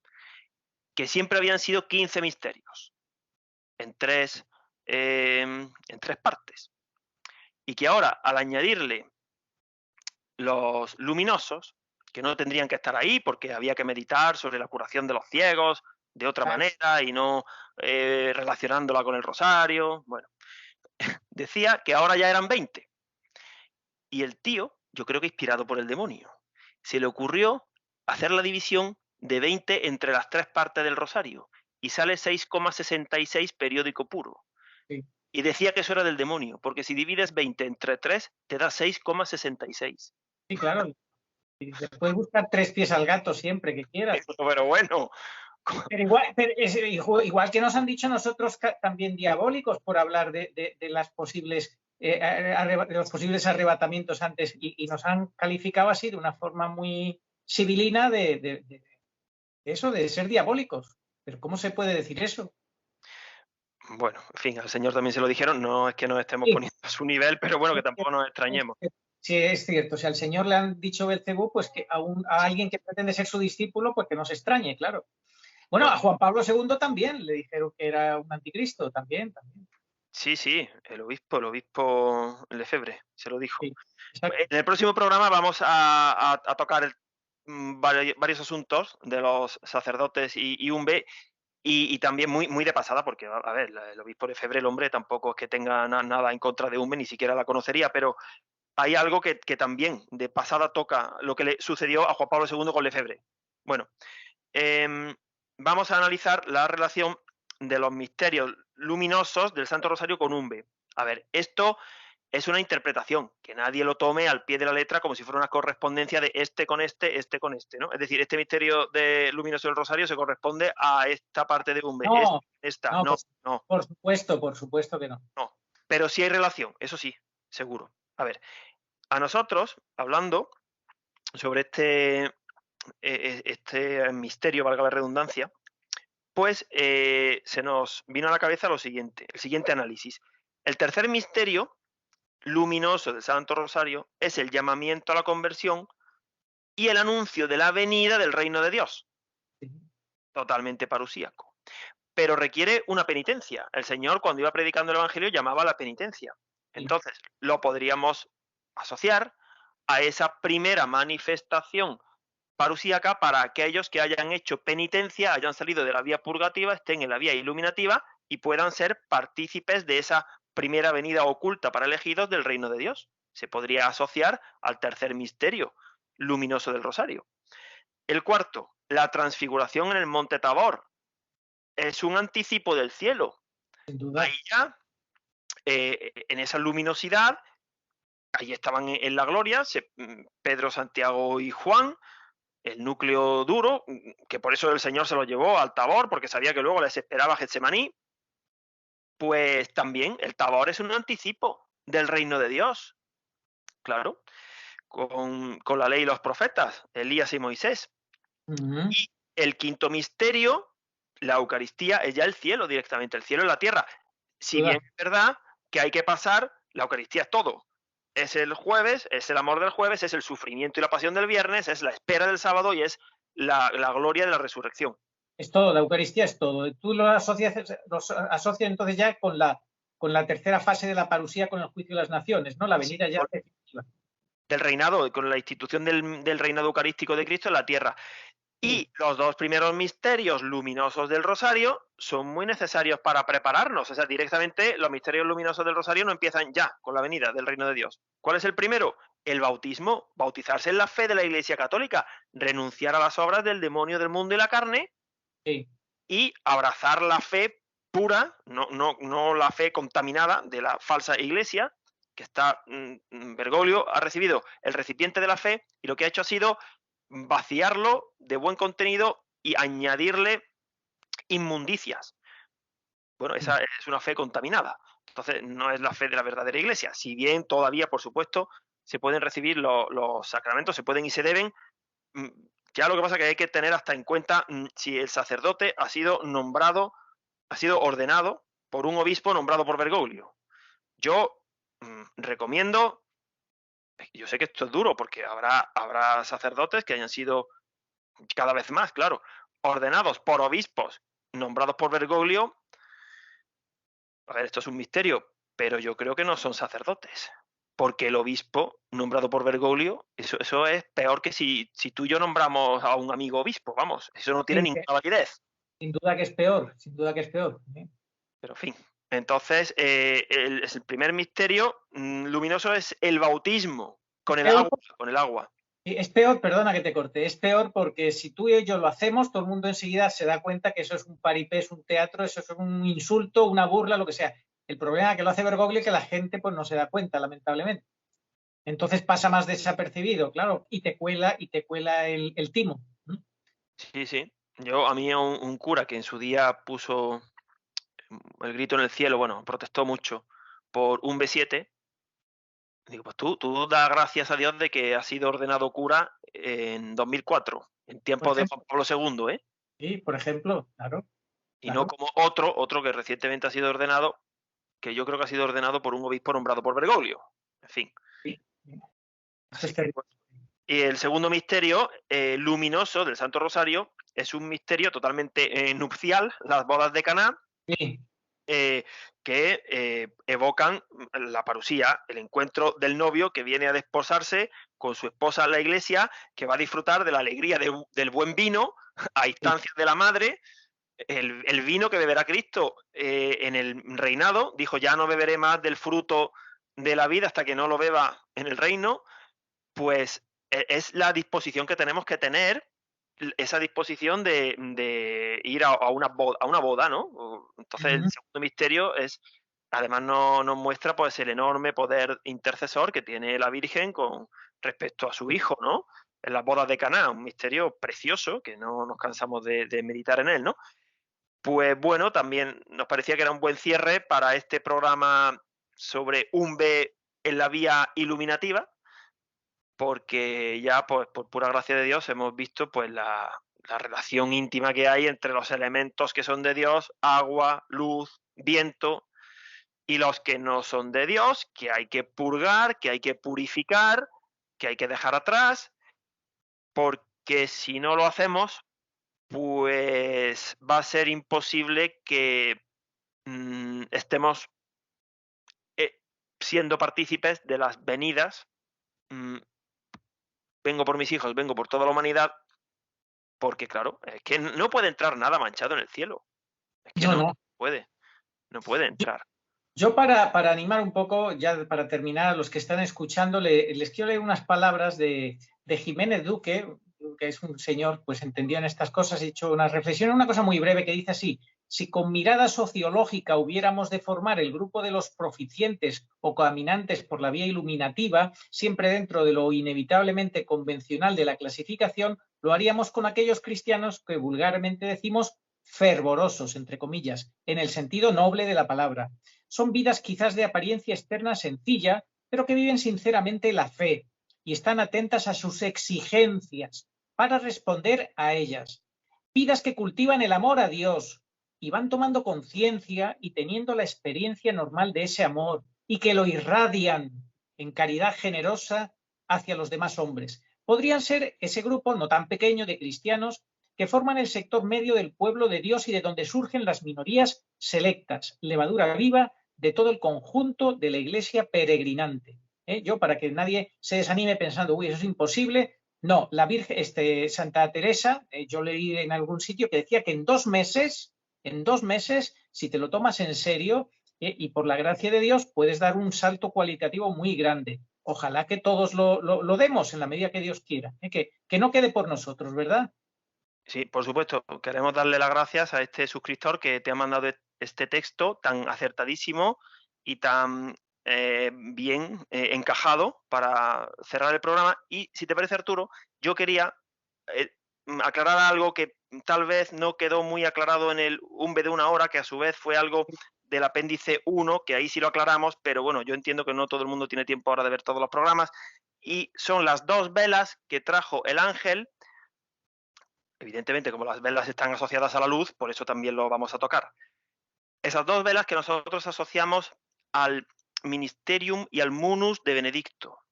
que siempre habían sido 15 misterios, en tres, en tres partes. Y que ahora, al añadirle los luminosos, que no tendrían que estar ahí porque había que meditar sobre la curación de los ciegos de otra manera y no relacionándola con el rosario. Bueno, decía que ahora ya eran 20. Y el tío, yo creo que inspirado por el demonio, se le ocurrió hacer la división de 20 entre las tres partes del rosario y sale 6,66 periódico puro. Sí, Y decía que eso era del demonio, porque si divides 20 entre 3 te da 6,66. sí, claro. Y después buscar tres pies al gato siempre que quieras. Pero bueno, Pero igual que nos han dicho nosotros también diabólicos por hablar de las posibles, de los posibles arrebatamientos antes, y nos han calificado así de una forma muy sibilina de eso, de ser diabólicos. Pero ¿cómo se puede decir eso? bueno, en fin, al señor también se lo dijeron, no es que nos estemos Sí, poniendo a su nivel, pero bueno, que tampoco nos extrañemos. sí, es cierto. Si al Señor le han dicho Belcebú, pues que a alguien que pretende ser su discípulo, pues que no se extrañe, claro. Bueno, Pues a Juan Pablo II también le dijeron que era un anticristo, también, también. sí, sí, el obispo Lefebvre se lo dijo. Sí, exacto. En el próximo programa vamos a tocar varios asuntos de los sacerdotes y Umbe, y también muy de pasada, porque, a ver, el obispo Lefebvre, el hombre, tampoco es que tenga nada en contra de Umbe, ni siquiera la conocería, pero hay algo que también de pasada toca lo que le sucedió a Juan Pablo II con Lefebvre. Bueno, em, vamos a analizar la relación de los misterios luminosos del Santo Rosario con Umbe. A ver, esto es una interpretación, que nadie lo tome al pie de la letra como si fuera una correspondencia de este con este con este, ¿no? Es decir, este misterio luminoso del Rosario se corresponde a esta parte de Umbe, No, esta, no, no, no, por supuesto que no. no. Pero sí hay relación, eso sí, seguro. A ver, a nosotros, hablando sobre este misterio, valga la redundancia, pues se nos vino a la cabeza el siguiente análisis. El tercer misterio luminoso del Santo Rosario es el llamamiento a la conversión y el anuncio de la venida del reino de Dios, Sí, totalmente parusíaco. Pero requiere una penitencia. El Señor, cuando iba predicando el Evangelio, llamaba a la penitencia. sí. Entonces, lo podríamos asociar a esa primera manifestación parusíaca para aquellos que hayan hecho penitencia, hayan salido de la vía purgativa, estén en la vía iluminativa y puedan ser partícipes de esa primera venida oculta para elegidos del reino de Dios. Se podría asociar al tercer misterio luminoso del Rosario. El cuarto, la transfiguración en el monte Tabor. Es un anticipo del cielo. Sin duda. Ahí ya, en esa luminosidad, ahí estaban en la gloria, Pedro, Santiago y Juan, el núcleo duro, que por eso el Señor se lo llevó al Tabor, porque sabía que luego les esperaba Getsemaní. Pues también el Tabor es un anticipo del reino de Dios, claro, con la ley y los profetas, Elías y Moisés. Ujú. Y el quinto misterio, la Eucaristía, es ya el cielo directamente, el cielo y la tierra. Si Sin bien duda. es verdad que hay que pasar, la Eucaristía es todo. Es el jueves, es el amor del jueves, es el sufrimiento y la pasión del viernes, es la espera del sábado y es la gloria de la resurrección. Es todo, la Eucaristía es todo. Tú lo asocias entonces ya con la tercera fase de la parusía, con el juicio de las naciones, ¿no? La Sí, venida ya definitiva. del reinado, con la institución del reinado eucarístico de Cristo en la tierra. Sí, Y los dos primeros misterios luminosos del Rosario son muy necesarios para prepararnos. O sea, directamente los misterios luminosos del Rosario no empiezan ya con la venida del reino de Dios. ¿Cuál es el primero? El bautismo, bautizarse en la fe de la Iglesia Católica, renunciar a las obras del demonio, del mundo y la carne sí. y abrazar la fe pura, no la fe contaminada de la falsa iglesia, que está, Bergoglio ha recibido el recipiente de la fe y lo que ha hecho ha sido vaciarlo de buen contenido y añadirle inmundicias. Bueno, esa es una fe contaminada. Entonces, no es la fe de la verdadera iglesia. Si bien todavía, por supuesto, se pueden recibir los sacramentos, se pueden y se deben, mm, ya lo que pasa es que hay que tener hasta en cuenta si el sacerdote ha sido nombrado, ha sido ordenado por un obispo nombrado por Bergoglio. Yo recomiendo, yo sé que esto es duro porque habrá sacerdotes que hayan sido cada vez más, claro, ordenados por obispos nombrados por Bergoglio. A ver, esto es un misterio, pero yo creo que no son sacerdotes. Porque el obispo nombrado por Bergoglio, eso es peor que si tú y yo nombramos a un amigo obispo, vamos, eso no tiene Sí, ninguna validez. sin duda que es peor, sin duda que es peor. ¿Eh? Pero en fin. Entonces, el primer misterio luminoso es el bautismo Es con el peor, agua, con el agua. es peor, perdona que te corte, es peor porque si tú y yo lo hacemos, todo el mundo enseguida se da cuenta que eso es un paripé, es un teatro, eso es un insulto, una burla, lo que sea. El problema es que lo hace Bergoglio es que la gente pues no se da cuenta, lamentablemente. Entonces pasa más desapercibido, claro, y te cuela el timo. ¿Mm? Sí, sí. A mí un cura que en su día puso el grito en el cielo, bueno, protestó mucho por un B7. Digo, pues tú da gracias a Dios de que has sido ordenado cura en 2004, en Por tiempos de ejemplo, Juan Pablo II, ¿eh? sí, por ejemplo, claro, Y no claro. como otro que recientemente ha sido ordenado, que yo creo que ha sido ordenado por un obispo nombrado por Bergoglio. En fin. Sí. Esto es terrible. Y el segundo misterio luminoso del Santo Rosario es un misterio totalmente nupcial, las bodas de Caná, Sí. que evocan la parusía, el encuentro del novio que viene a desposarse con su esposa en la iglesia, que va a disfrutar de la alegría del buen vino a instancias de la madre. El vino que beberá Cristo en el reinado, dijo, ya no beberé más del fruto de la vida hasta que no lo beba en el reino. Pues es la disposición que tenemos que tener, esa disposición de ir a una boda, ¿no? Entonces el segundo misterio es, además nos muestra pues el enorme poder intercesor que tiene la Virgen con respecto a su hijo, ¿no? En las bodas de Caná, un misterio precioso que no nos cansamos de meditar en él, ¿no? Pues bueno, también nos parecía que era un buen cierre para este programa sobre un B en la vía iluminativa, porque ya pues, por pura gracia de Dios hemos visto pues la relación íntima que hay entre los elementos que son de Dios, agua, luz, viento, y los que no son de Dios, que hay que purgar, que hay que purificar, que hay que dejar atrás, porque si no lo hacemos, pues va a ser imposible que estemos siendo partícipes de las venidas. Vengo por mis hijos, vengo por toda la humanidad, porque claro, es que no puede entrar nada manchado en el cielo. Es que no puede entrar. Yo para animar un poco, ya para terminar, a los que están escuchando, les quiero leer unas palabras de Jiménez Duque, que es un señor pues entendido en estas cosas, he hecho una reflexión, una cosa muy breve que dice así: si con mirada sociológica hubiéramos de formar el grupo de los proficientes o caminantes por la vía iluminativa, siempre dentro de lo inevitablemente convencional de la clasificación, lo haríamos con aquellos cristianos que vulgarmente decimos fervorosos, entre comillas, en el sentido noble de la palabra. Son vidas quizás de apariencia externa sencilla, pero que viven sinceramente la fe y están atentas a sus exigencias para responder a ellas. Vidas que cultivan el amor a Dios y van tomando conciencia y teniendo la experiencia normal de ese amor y que lo irradian en caridad generosa hacia los demás hombres. Podrían ser ese grupo no tan pequeño de cristianos que forman el sector medio del pueblo de Dios y de donde surgen las minorías selectas, levadura viva de todo el conjunto de la iglesia peregrinante. Yo, para que nadie se desanime pensando, uy, eso es imposible, no, la Virgen, Santa Teresa, yo leí en algún sitio que decía que en 2 meses, si te lo tomas en serio y por la gracia de Dios, puedes dar un salto cualitativo muy grande. Ojalá que todos lo demos en la medida que Dios quiera, que no quede por nosotros, ¿verdad? Sí, por supuesto. Queremos darle las gracias a este suscriptor que te ha mandado este texto tan acertadísimo y tan bien encajado para cerrar el programa. Y si te parece, Arturo, yo quería aclarar algo que tal vez no quedó muy aclarado en el UMBE de una hora, que a su vez fue algo del apéndice 1, que ahí sí lo aclaramos, pero bueno, yo entiendo que no todo el mundo tiene tiempo ahora de ver todos los programas, y son las 2 velas que trajo el ángel. Evidentemente, como las velas están asociadas a la luz, por eso también lo vamos a tocar. Esas 2 velas que nosotros asociamos al Ministerium y al Munus de Benedicto.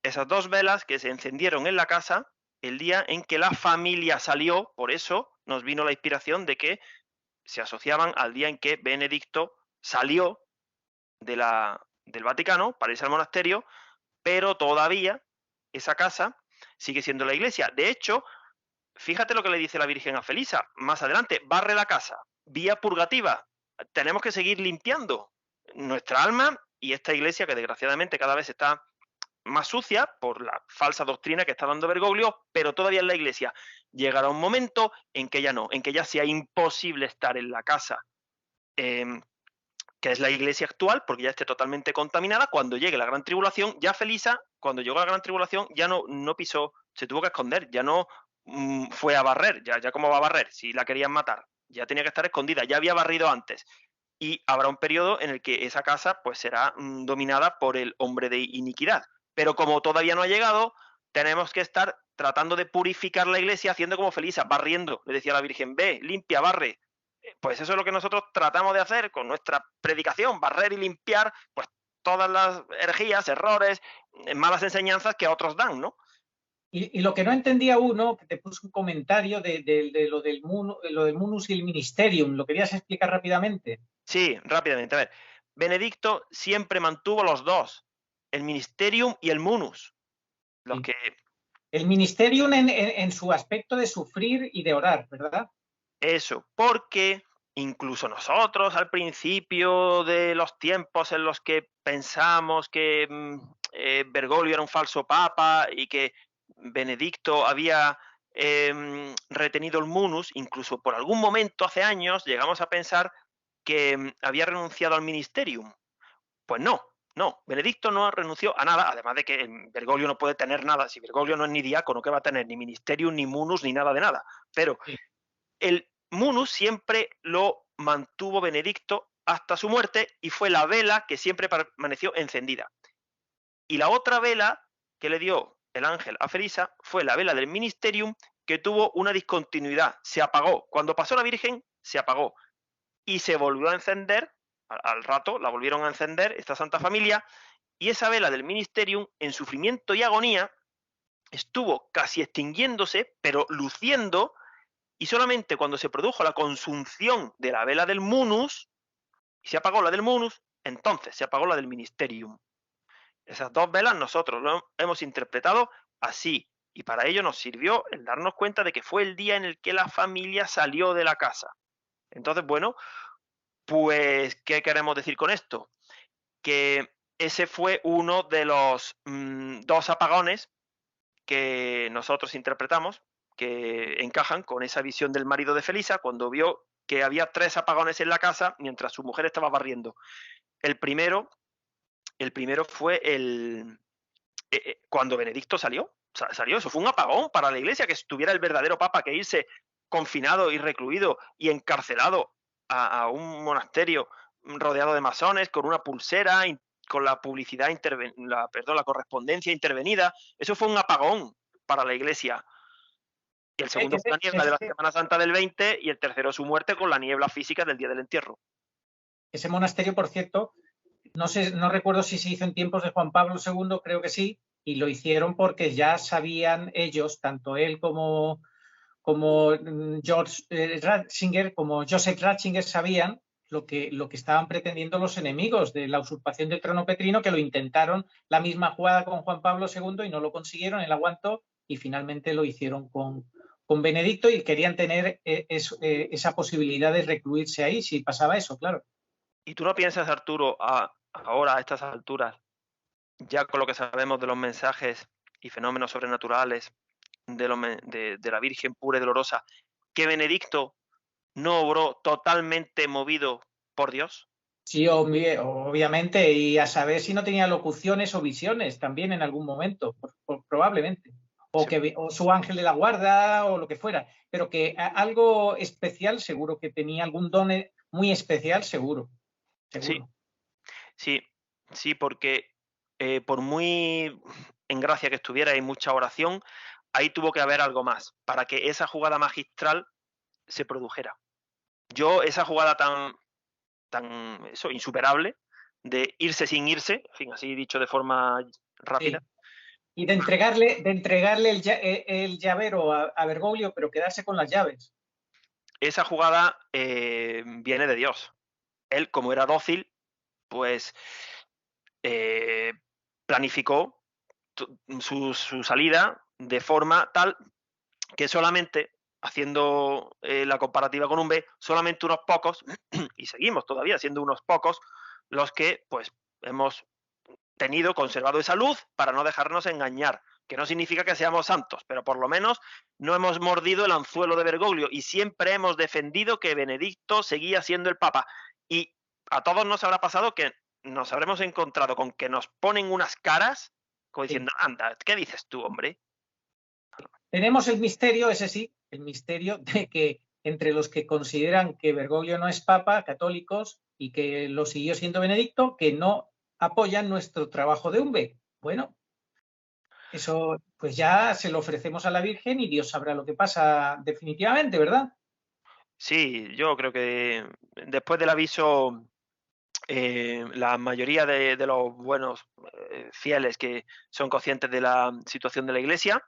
Esas 2 velas que se encendieron en la casa el día en que la familia salió, por eso nos vino la inspiración de que se asociaban al día en que Benedicto salió del Vaticano para irse al monasterio, pero todavía esa casa sigue siendo la iglesia. De hecho, fíjate lo que le dice la Virgen a Felisa más adelante: barre la casa, vía purgativa, tenemos que seguir limpiando nuestra alma y esta iglesia que desgraciadamente cada vez está más sucia por la falsa doctrina que está dando Bergoglio, pero todavía es la iglesia. Llegará un momento en que ya no, en que ya sea imposible estar en la casa que es la iglesia actual, porque ya esté totalmente contaminada. Cuando llegue la gran tribulación, ya Felisa, cuando llegó la gran tribulación, ya no pisó, se tuvo que esconder, ya no fue a barrer, ya cómo va a barrer, si la querían matar, ya tenía que estar escondida, ya había barrido antes. Y habrá un periodo en el que esa casa pues será dominada por el hombre de iniquidad. Pero como todavía no ha llegado, tenemos que estar tratando de purificar la iglesia, haciendo como Felisa, barriendo. Le decía a la Virgen, ve, limpia, barre. Pues eso es lo que nosotros tratamos de hacer con nuestra predicación, barrer y limpiar pues todas las herejías, errores, malas enseñanzas que otros dan, ¿no? Y lo que no entendía uno, que te puso un comentario de lo del munus y el ministerium, ¿lo querías explicar rápidamente? Sí, rápidamente. A ver, Benedicto siempre mantuvo los dos, el ministerium y el munus. Los Sí. que El ministerium en su aspecto de sufrir y de orar, ¿verdad? Eso, porque incluso nosotros al principio de los tiempos en los que pensamos que Bergoglio era un falso papa y que Benedicto había retenido el munus, incluso por algún momento hace años llegamos a pensar que había renunciado al ministerium. Pues no, no, Benedicto no renunció a nada, además de que Bergoglio no puede tener nada. Si Bergoglio no es ni diácono, ¿qué va a tener? Ni ministerium, ni munus, ni nada de nada. Pero Sí. el munus siempre lo mantuvo Benedicto hasta su muerte y fue la vela que siempre permaneció encendida. Y la otra vela que le dio el ángel a Felisa fue la vela del ministerium, que tuvo una discontinuidad, se apagó. Cuando pasó la Virgen, se apagó y se volvió a encender, al rato la volvieron a encender esta Santa Familia, y esa vela del ministerium, en sufrimiento y agonía, estuvo casi extinguiéndose, pero luciendo, y solamente cuando se produjo la consunción de la vela del munus, y se apagó la del munus, entonces se apagó la del ministerium. Esas dos velas nosotros lo hemos interpretado así, y para ello nos sirvió el darnos cuenta de que fue el día en el que la familia salió de la casa. Entonces, bueno, pues, ¿qué queremos decir con esto? Que ese fue uno de los dos apagones que nosotros interpretamos, que encajan con esa visión del marido de Felisa cuando vio que había 3 apagones en la casa mientras su mujer estaba barriendo. El primero fue cuando Benedicto salió. Salió, eso fue un apagón para la iglesia, que estuviera el verdadero papa, que irse confinado y recluido y encarcelado a un monasterio rodeado de masones, con una pulsera, con la publicidad, la correspondencia intervenida. Eso fue un apagón para la iglesia. Y el segundo fue la niebla de la Semana Santa del 20 y el tercero su muerte con la niebla física del día del entierro. Ese monasterio, por cierto, no recuerdo si se hizo en tiempos de Juan Pablo II, creo que sí, y lo hicieron porque ya sabían ellos, tanto él como George Ratzinger, como Joseph Ratzinger, sabían lo que estaban pretendiendo los enemigos de la usurpación del trono petrino, que lo intentaron la misma jugada con Juan Pablo II y no lo consiguieron, él aguantó y finalmente lo hicieron con Benedicto y querían tener esa posibilidad de recluirse ahí si pasaba eso, claro. ¿Y tú no piensas, Arturo, ahora a estas alturas, ya con lo que sabemos de los mensajes y fenómenos sobrenaturales de la Virgen pura y dolorosa, que Benedicto no obró totalmente movido por Dios? Sí, obviamente, y a saber si no tenía locuciones o visiones también en algún momento, probablemente. O su ángel de la guarda o lo que fuera, pero que algo especial seguro que tenía, algún don muy especial seguro. Sí, porque por muy en gracia que estuviera y mucha oración, ahí tuvo que haber algo más para que esa jugada magistral se produjera. Yo esa jugada tan insuperable de irse sin irse, en fin, así dicho de forma rápida. Sí. Y de entregarle el llavero a Bergoglio, pero quedarse con las llaves. Esa jugada viene de Dios. Él, como era dócil, pues planificó su salida de forma tal que solamente, haciendo la comparativa con un B, solamente unos pocos, y seguimos todavía siendo unos pocos, los que pues hemos conservado esa luz para no dejarnos engañar, que no significa que seamos santos, pero por lo menos no hemos mordido el anzuelo de Bergoglio y siempre hemos defendido que Benedicto seguía siendo el Papa. Y a todos nos habrá pasado que nos habremos encontrado con que nos ponen unas caras como diciendo, anda, ¿qué dices tú, hombre? Tenemos el misterio, ese sí, el misterio de que entre los que consideran que Bergoglio no es papa, católicos, y que lo siguió siendo Benedicto, que no apoyan nuestro trabajo de UNBE. Bueno, eso pues ya se lo ofrecemos a la Virgen y Dios sabrá lo que pasa definitivamente, ¿verdad? Sí, yo creo que después del aviso la mayoría de los buenos fieles que son conscientes de la situación de la Iglesia,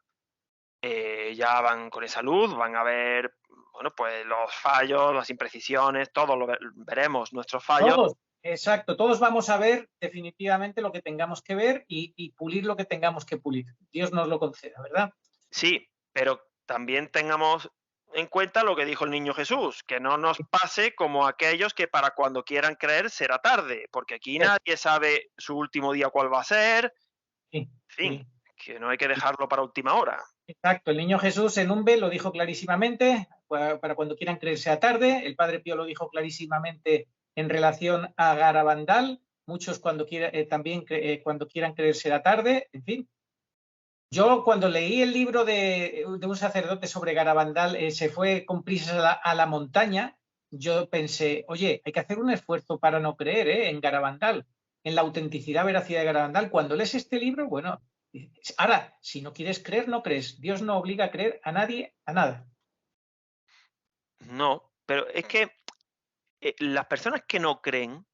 ya van con esa luz, van a ver, bueno, pues los fallos, las imprecisiones, todo lo veremos, nuestros fallos. Todos, exacto, todos vamos a ver definitivamente lo que tengamos que ver y pulir lo que tengamos que pulir. Dios nos lo conceda, ¿verdad? Sí, pero también tengamos en cuenta lo que dijo el niño Jesús, que no nos pase como aquellos que para cuando quieran creer será tarde, porque aquí nadie sabe su último día cuál va a ser, Sí, en fin, sí. que no hay que dejarlo para última hora. Exacto, el niño Jesús en Umbe lo dijo clarísimamente, para cuando quieran creer sea tarde. El Padre Pío lo dijo clarísimamente en relación a Garabandal. Muchos cuando también cuando quieran creer será tarde. En fin, yo cuando leí el libro de un sacerdote sobre Garabandal, se fue con prisas a la montaña. Yo pensé, oye, hay que hacer un esfuerzo para no creer en Garabandal, en la autenticidad, veracidad de Garabandal. Cuando lees este libro, bueno, ahora, si no quieres creer, no crees. Dios no obliga a creer a nadie, a nada. No, pero es que las personas que no creen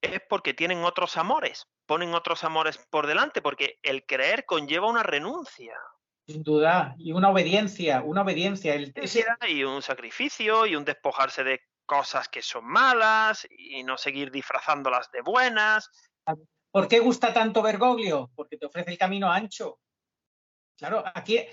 es porque tienen otros amores, ponen otros amores por delante, porque el creer conlleva una renuncia. Sin duda. Y una obediencia, una obediencia. Y un sacrificio y un despojarse de cosas que son malas y no seguir disfrazándolas de buenas. ¿Por qué gusta tanto Bergoglio? Porque te ofrece el camino ancho. Claro, ¿a quién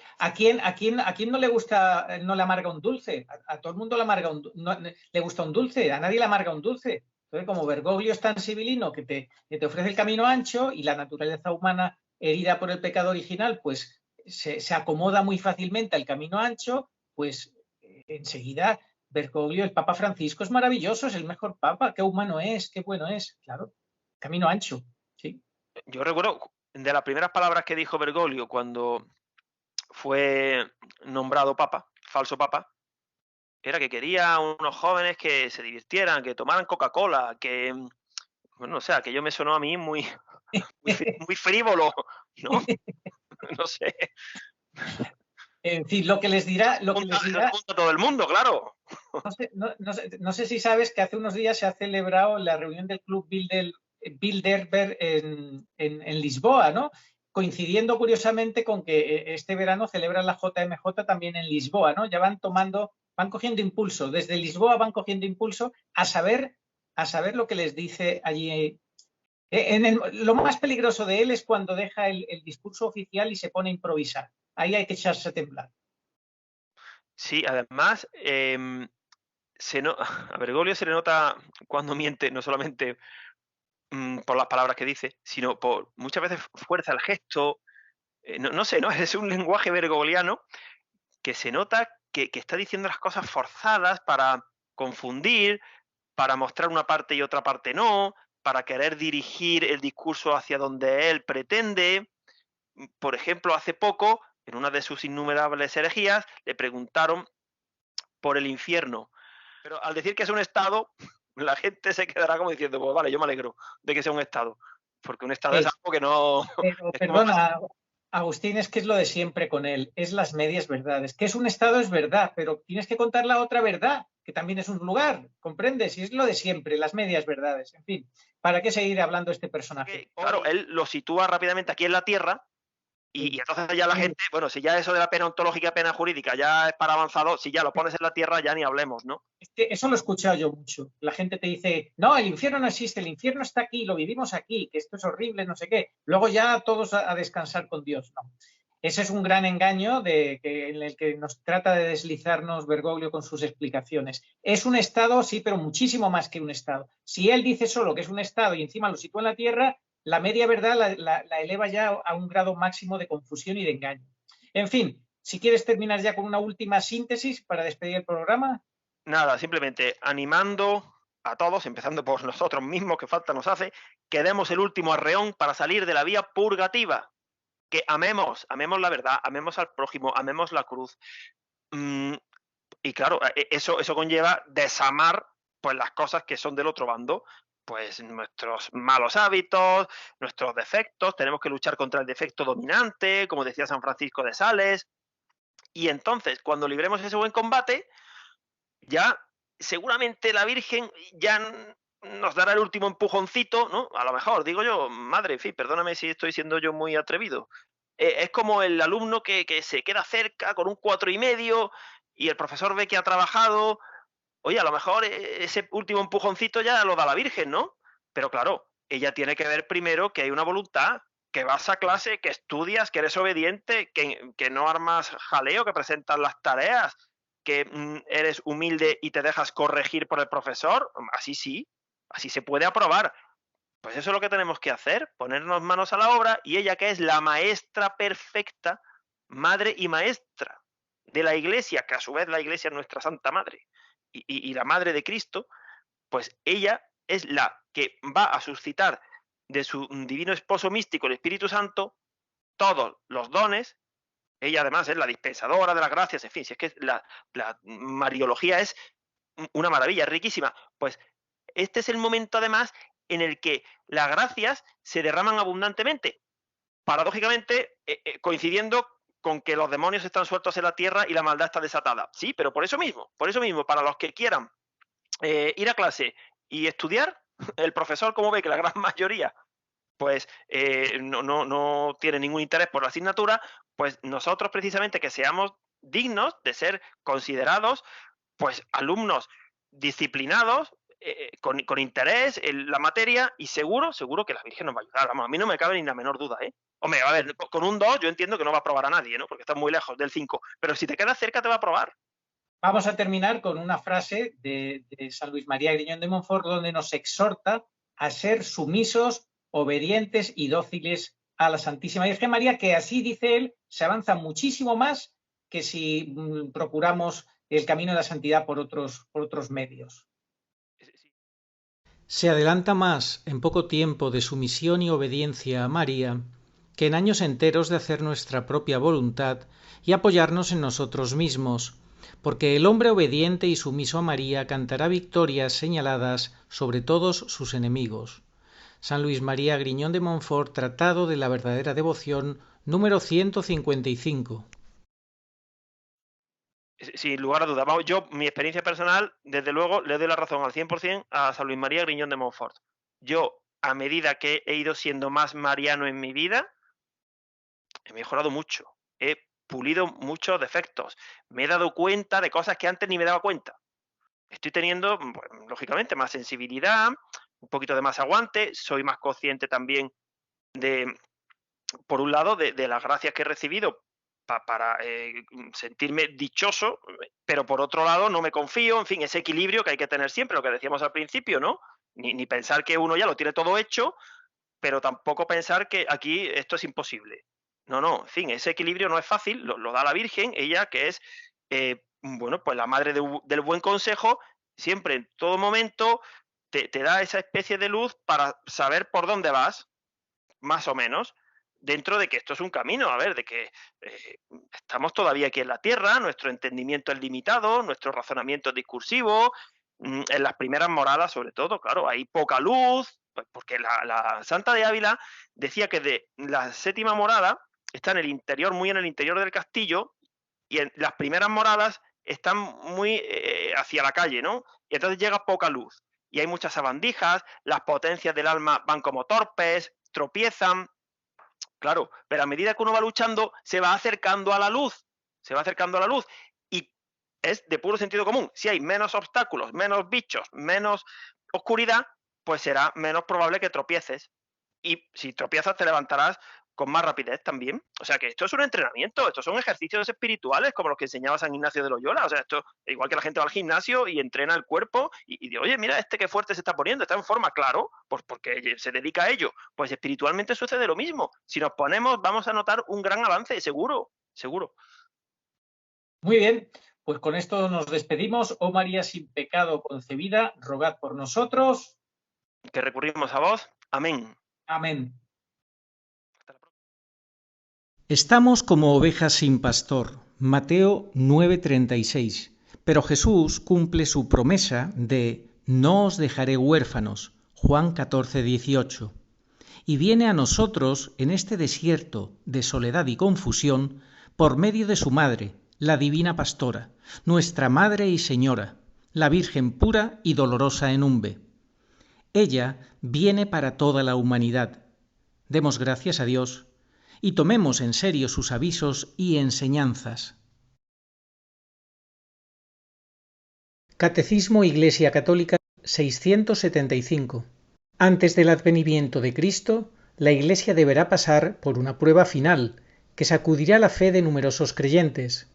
no le gusta, no le amarga un dulce? A todo el mundo le gusta un dulce, a nadie le amarga un dulce. Entonces, como Bergoglio es tan civilino que te ofrece el camino ancho y la naturaleza humana herida por el pecado original, pues se acomoda muy fácilmente al camino ancho, pues enseguida Bergoglio, el Papa Francisco, es maravilloso, es el mejor Papa, qué humano es, qué bueno es, claro, camino ancho, sí. Yo recuerdo de las primeras palabras que dijo Bergoglio cuando fue nombrado papa, falso papa, era que quería unos jóvenes que se divirtieran, que tomaran Coca-Cola, que, bueno, o sea, que yo me sonó a mí muy frívolo, ¿no? No sé. En fin, lo que les dirá, Junta a todo el mundo, claro. no sé si sabes que hace unos días se ha celebrado la reunión del Club Bilderberg en Lisboa, ¿no? Coincidiendo curiosamente con que este verano celebran la JMJ también en Lisboa, ¿no? Ya van cogiendo impulso, desde Lisboa van cogiendo impulso a saber lo que les dice allí. Lo más peligroso de él es cuando deja el discurso oficial y se pone a improvisar. Ahí hay que echarse a temblar. Sí, además, a Bergoglio se le nota cuando miente, no solamente por las palabras que dice, sino por muchas veces fuerza el gesto, no sé, ¿no? Es un lenguaje bergogliano que se nota que está diciendo las cosas forzadas para confundir, para mostrar una parte y otra parte no, para querer dirigir el discurso hacia donde él pretende. Por ejemplo, hace poco, en una de sus innumerables herejías, le preguntaron por el infierno. Pero al decir que es un estado, la gente se quedará como diciendo, pues vale, yo me alegro de que sea un estado. Porque un estado es algo que no... Pero, es como... perdona, Agustín, es que es lo de siempre con él, es las medias verdades. Que es un estado es verdad, pero tienes que contar la otra verdad, que también es un lugar, ¿comprendes? Y es lo de siempre, las medias verdades. En fin, ¿para qué seguir hablando de este personaje? Claro, él lo sitúa rápidamente aquí en la Tierra. Sí. Y entonces ya la gente, bueno, si ya eso de la pena ontológica, pena jurídica, ya es para avanzado, si ya lo pones en la tierra, ya ni hablemos, ¿no? Es que eso lo he escuchado yo mucho. La gente te dice, no, el infierno no existe, el infierno está aquí, lo vivimos aquí, que esto es horrible, no sé qué. Luego ya todos a descansar con Dios. No. Ese es un gran engaño en el que nos trata de deslizarnos Bergoglio con sus explicaciones. Es un Estado, sí, pero muchísimo más que un Estado. Si él dice solo que es un Estado y encima lo sitúa en la Tierra, la media verdad la eleva ya a un grado máximo de confusión y de engaño. En fin, si quieres terminar ya con una última síntesis para despedir el programa. Nada, simplemente animando a todos, empezando por nosotros mismos, que falta nos hace, que demos el último arreón para salir de la vía purgativa. Que amemos la verdad, amemos al prójimo, amemos la cruz. Y claro, eso conlleva desamar pues las cosas que son del otro bando, pues nuestros malos hábitos, nuestros defectos, tenemos que luchar contra el defecto dominante, como decía San Francisco de Sales, y entonces cuando libremos ese buen combate, ya seguramente la Virgen ya nos dará el último empujoncito, ¿no? A lo mejor, digo yo, madre, en fin, perdóname si estoy siendo yo muy atrevido. Es como el alumno que se queda cerca con un 4,5 y el profesor ve que ha trabajado. Oye, a lo mejor ese último empujoncito ya lo da la Virgen, ¿no? Pero claro, ella tiene que ver primero que hay una voluntad, que vas a clase, que estudias, que eres obediente, que no armas jaleo, que presentas las tareas, que eres humilde y te dejas corregir por el profesor. Así sí, así se puede aprobar. Pues eso es lo que tenemos que hacer, ponernos manos a la obra, y ella, que es la maestra perfecta, madre y maestra de la Iglesia, que a su vez la Iglesia es nuestra Santa Madre y la Madre de Cristo, pues ella es la que va a suscitar de su divino esposo místico, el Espíritu Santo, todos los dones. Ella además es la dispensadora de las gracias, en fin, si es que la mariología es una maravilla, riquísima. Pues este es el momento además en el que las gracias se derraman abundantemente, paradójicamente coincidiendo con que los demonios están sueltos en la tierra y la maldad está desatada. Sí, pero por eso mismo, para los que quieran ir a clase y estudiar, el profesor, como ve que la gran mayoría pues no tiene ningún interés por la asignatura, pues nosotros precisamente que seamos dignos de ser considerados pues alumnos disciplinados, con interés en la materia, y seguro que la Virgen nos va a ayudar. Vamos, a mí no me cabe ni la menor duda, ¿eh? Hombre, a ver, con un 2 yo entiendo que no va a aprobar a nadie, ¿no? Porque está muy lejos del 5, pero si te quedas cerca te va a aprobar. Vamos a terminar con una frase de San Luis María Griñón de Montfort, donde nos exhorta a ser sumisos, obedientes y dóciles a la Santísima Virgen María, que así, dice él, se avanza muchísimo más que si procuramos el camino de la santidad por otros medios. Se adelanta más en poco tiempo de sumisión y obediencia a María que en años enteros de hacer nuestra propia voluntad y apoyarnos en nosotros mismos, porque el hombre obediente y sumiso a María cantará victorias señaladas sobre todos sus enemigos. San Luis María Griñón de Montfort, Tratado de la verdadera devoción, número 155. Sin lugar a dudas. Vamos, yo, mi experiencia personal, desde luego, le doy la razón al 100% a San Luis María Griñón de Montfort. Yo, a medida que he ido siendo más mariano en mi vida, he mejorado mucho. He pulido muchos defectos. Me he dado cuenta de cosas que antes ni me daba cuenta. Estoy teniendo, pues, lógicamente, más sensibilidad, un poquito de más aguante. Soy más consciente también de, por un lado, de las gracias que he recibido para sentirme dichoso, pero por otro lado no me confío, en fin, ese equilibrio que hay que tener siempre, lo que decíamos al principio, ¿no? Ni pensar que uno ya lo tiene todo hecho, pero tampoco pensar que aquí esto es imposible. No, en fin, ese equilibrio no es fácil, lo da la Virgen, ella que es, bueno, pues la madre del buen consejo, siempre en todo momento te da esa especie de luz para saber por dónde vas, más o menos, dentro de que esto es un camino, a ver, de que estamos todavía aquí en la Tierra, nuestro entendimiento es limitado, nuestro razonamiento es discursivo, en las primeras moradas sobre todo, claro, hay poca luz, pues porque la Santa de Ávila decía que de la séptima morada está en el interior, muy en el interior del castillo, y en las primeras moradas están muy hacia la calle, ¿no? Y entonces llega poca luz, y hay muchas sabandijas, las potencias del alma van como torpes, tropiezan. Claro, pero a medida que uno va luchando, se va acercando a la luz, y es de puro sentido común. Si hay menos obstáculos, menos bichos, menos oscuridad, pues será menos probable que tropieces. Y si tropiezas, te levantarás con más rapidez también. O sea que esto es un entrenamiento, estos son ejercicios espirituales como los que enseñaba San Ignacio de Loyola. O sea, esto, igual que la gente va al gimnasio y entrena el cuerpo y dice, oye, mira, qué fuerte se está poniendo, está en forma, claro, pues porque se dedica a ello. Pues espiritualmente sucede lo mismo. Si nos ponemos, vamos a notar un gran avance, seguro. Muy bien, pues con esto nos despedimos. Oh María sin pecado concebida, rogad por nosotros. Que recurrimos a vos. Amén. Amén. Estamos como ovejas sin pastor. Mateo 9:36. Pero Jesús cumple su promesa de no os dejaré huérfanos. Juan 14:18. Y viene a nosotros en este desierto de soledad y confusión por medio de su madre, la divina pastora, nuestra madre y señora, la Virgen pura y dolorosa en Umbe. Ella viene para toda la humanidad. Demos gracias a Dios y tomemos en serio sus avisos y enseñanzas. Catecismo Iglesia Católica 675. Antes del advenimiento de Cristo, la Iglesia deberá pasar por una prueba final, que sacudirá la fe de numerosos creyentes.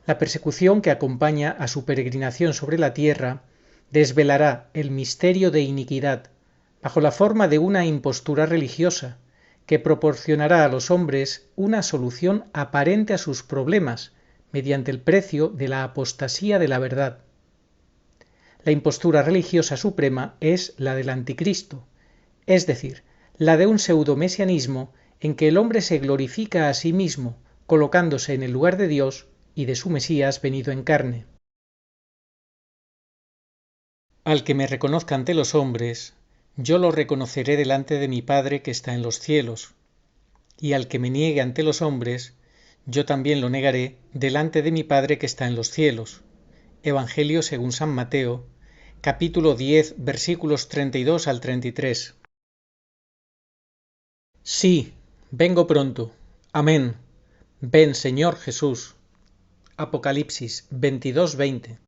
La persecución que acompaña a su peregrinación sobre la tierra desvelará el misterio de iniquidad, bajo la forma de una impostura religiosa, que proporcionará a los hombres una solución aparente a sus problemas, mediante el precio de la apostasía de la verdad. La impostura religiosa suprema es la del anticristo, es decir, la de un pseudomesianismo en que el hombre se glorifica a sí mismo, colocándose en el lugar de Dios y de su Mesías venido en carne. Al que me reconozca ante los hombres, yo lo reconoceré delante de mi Padre que está en los cielos, y al que me niegue ante los hombres, yo también lo negaré delante de mi Padre que está en los cielos. Evangelio según San Mateo, capítulo 10, versículos 32 al 33. Sí, vengo pronto. Amén. Ven, Señor Jesús. Apocalipsis 22:20.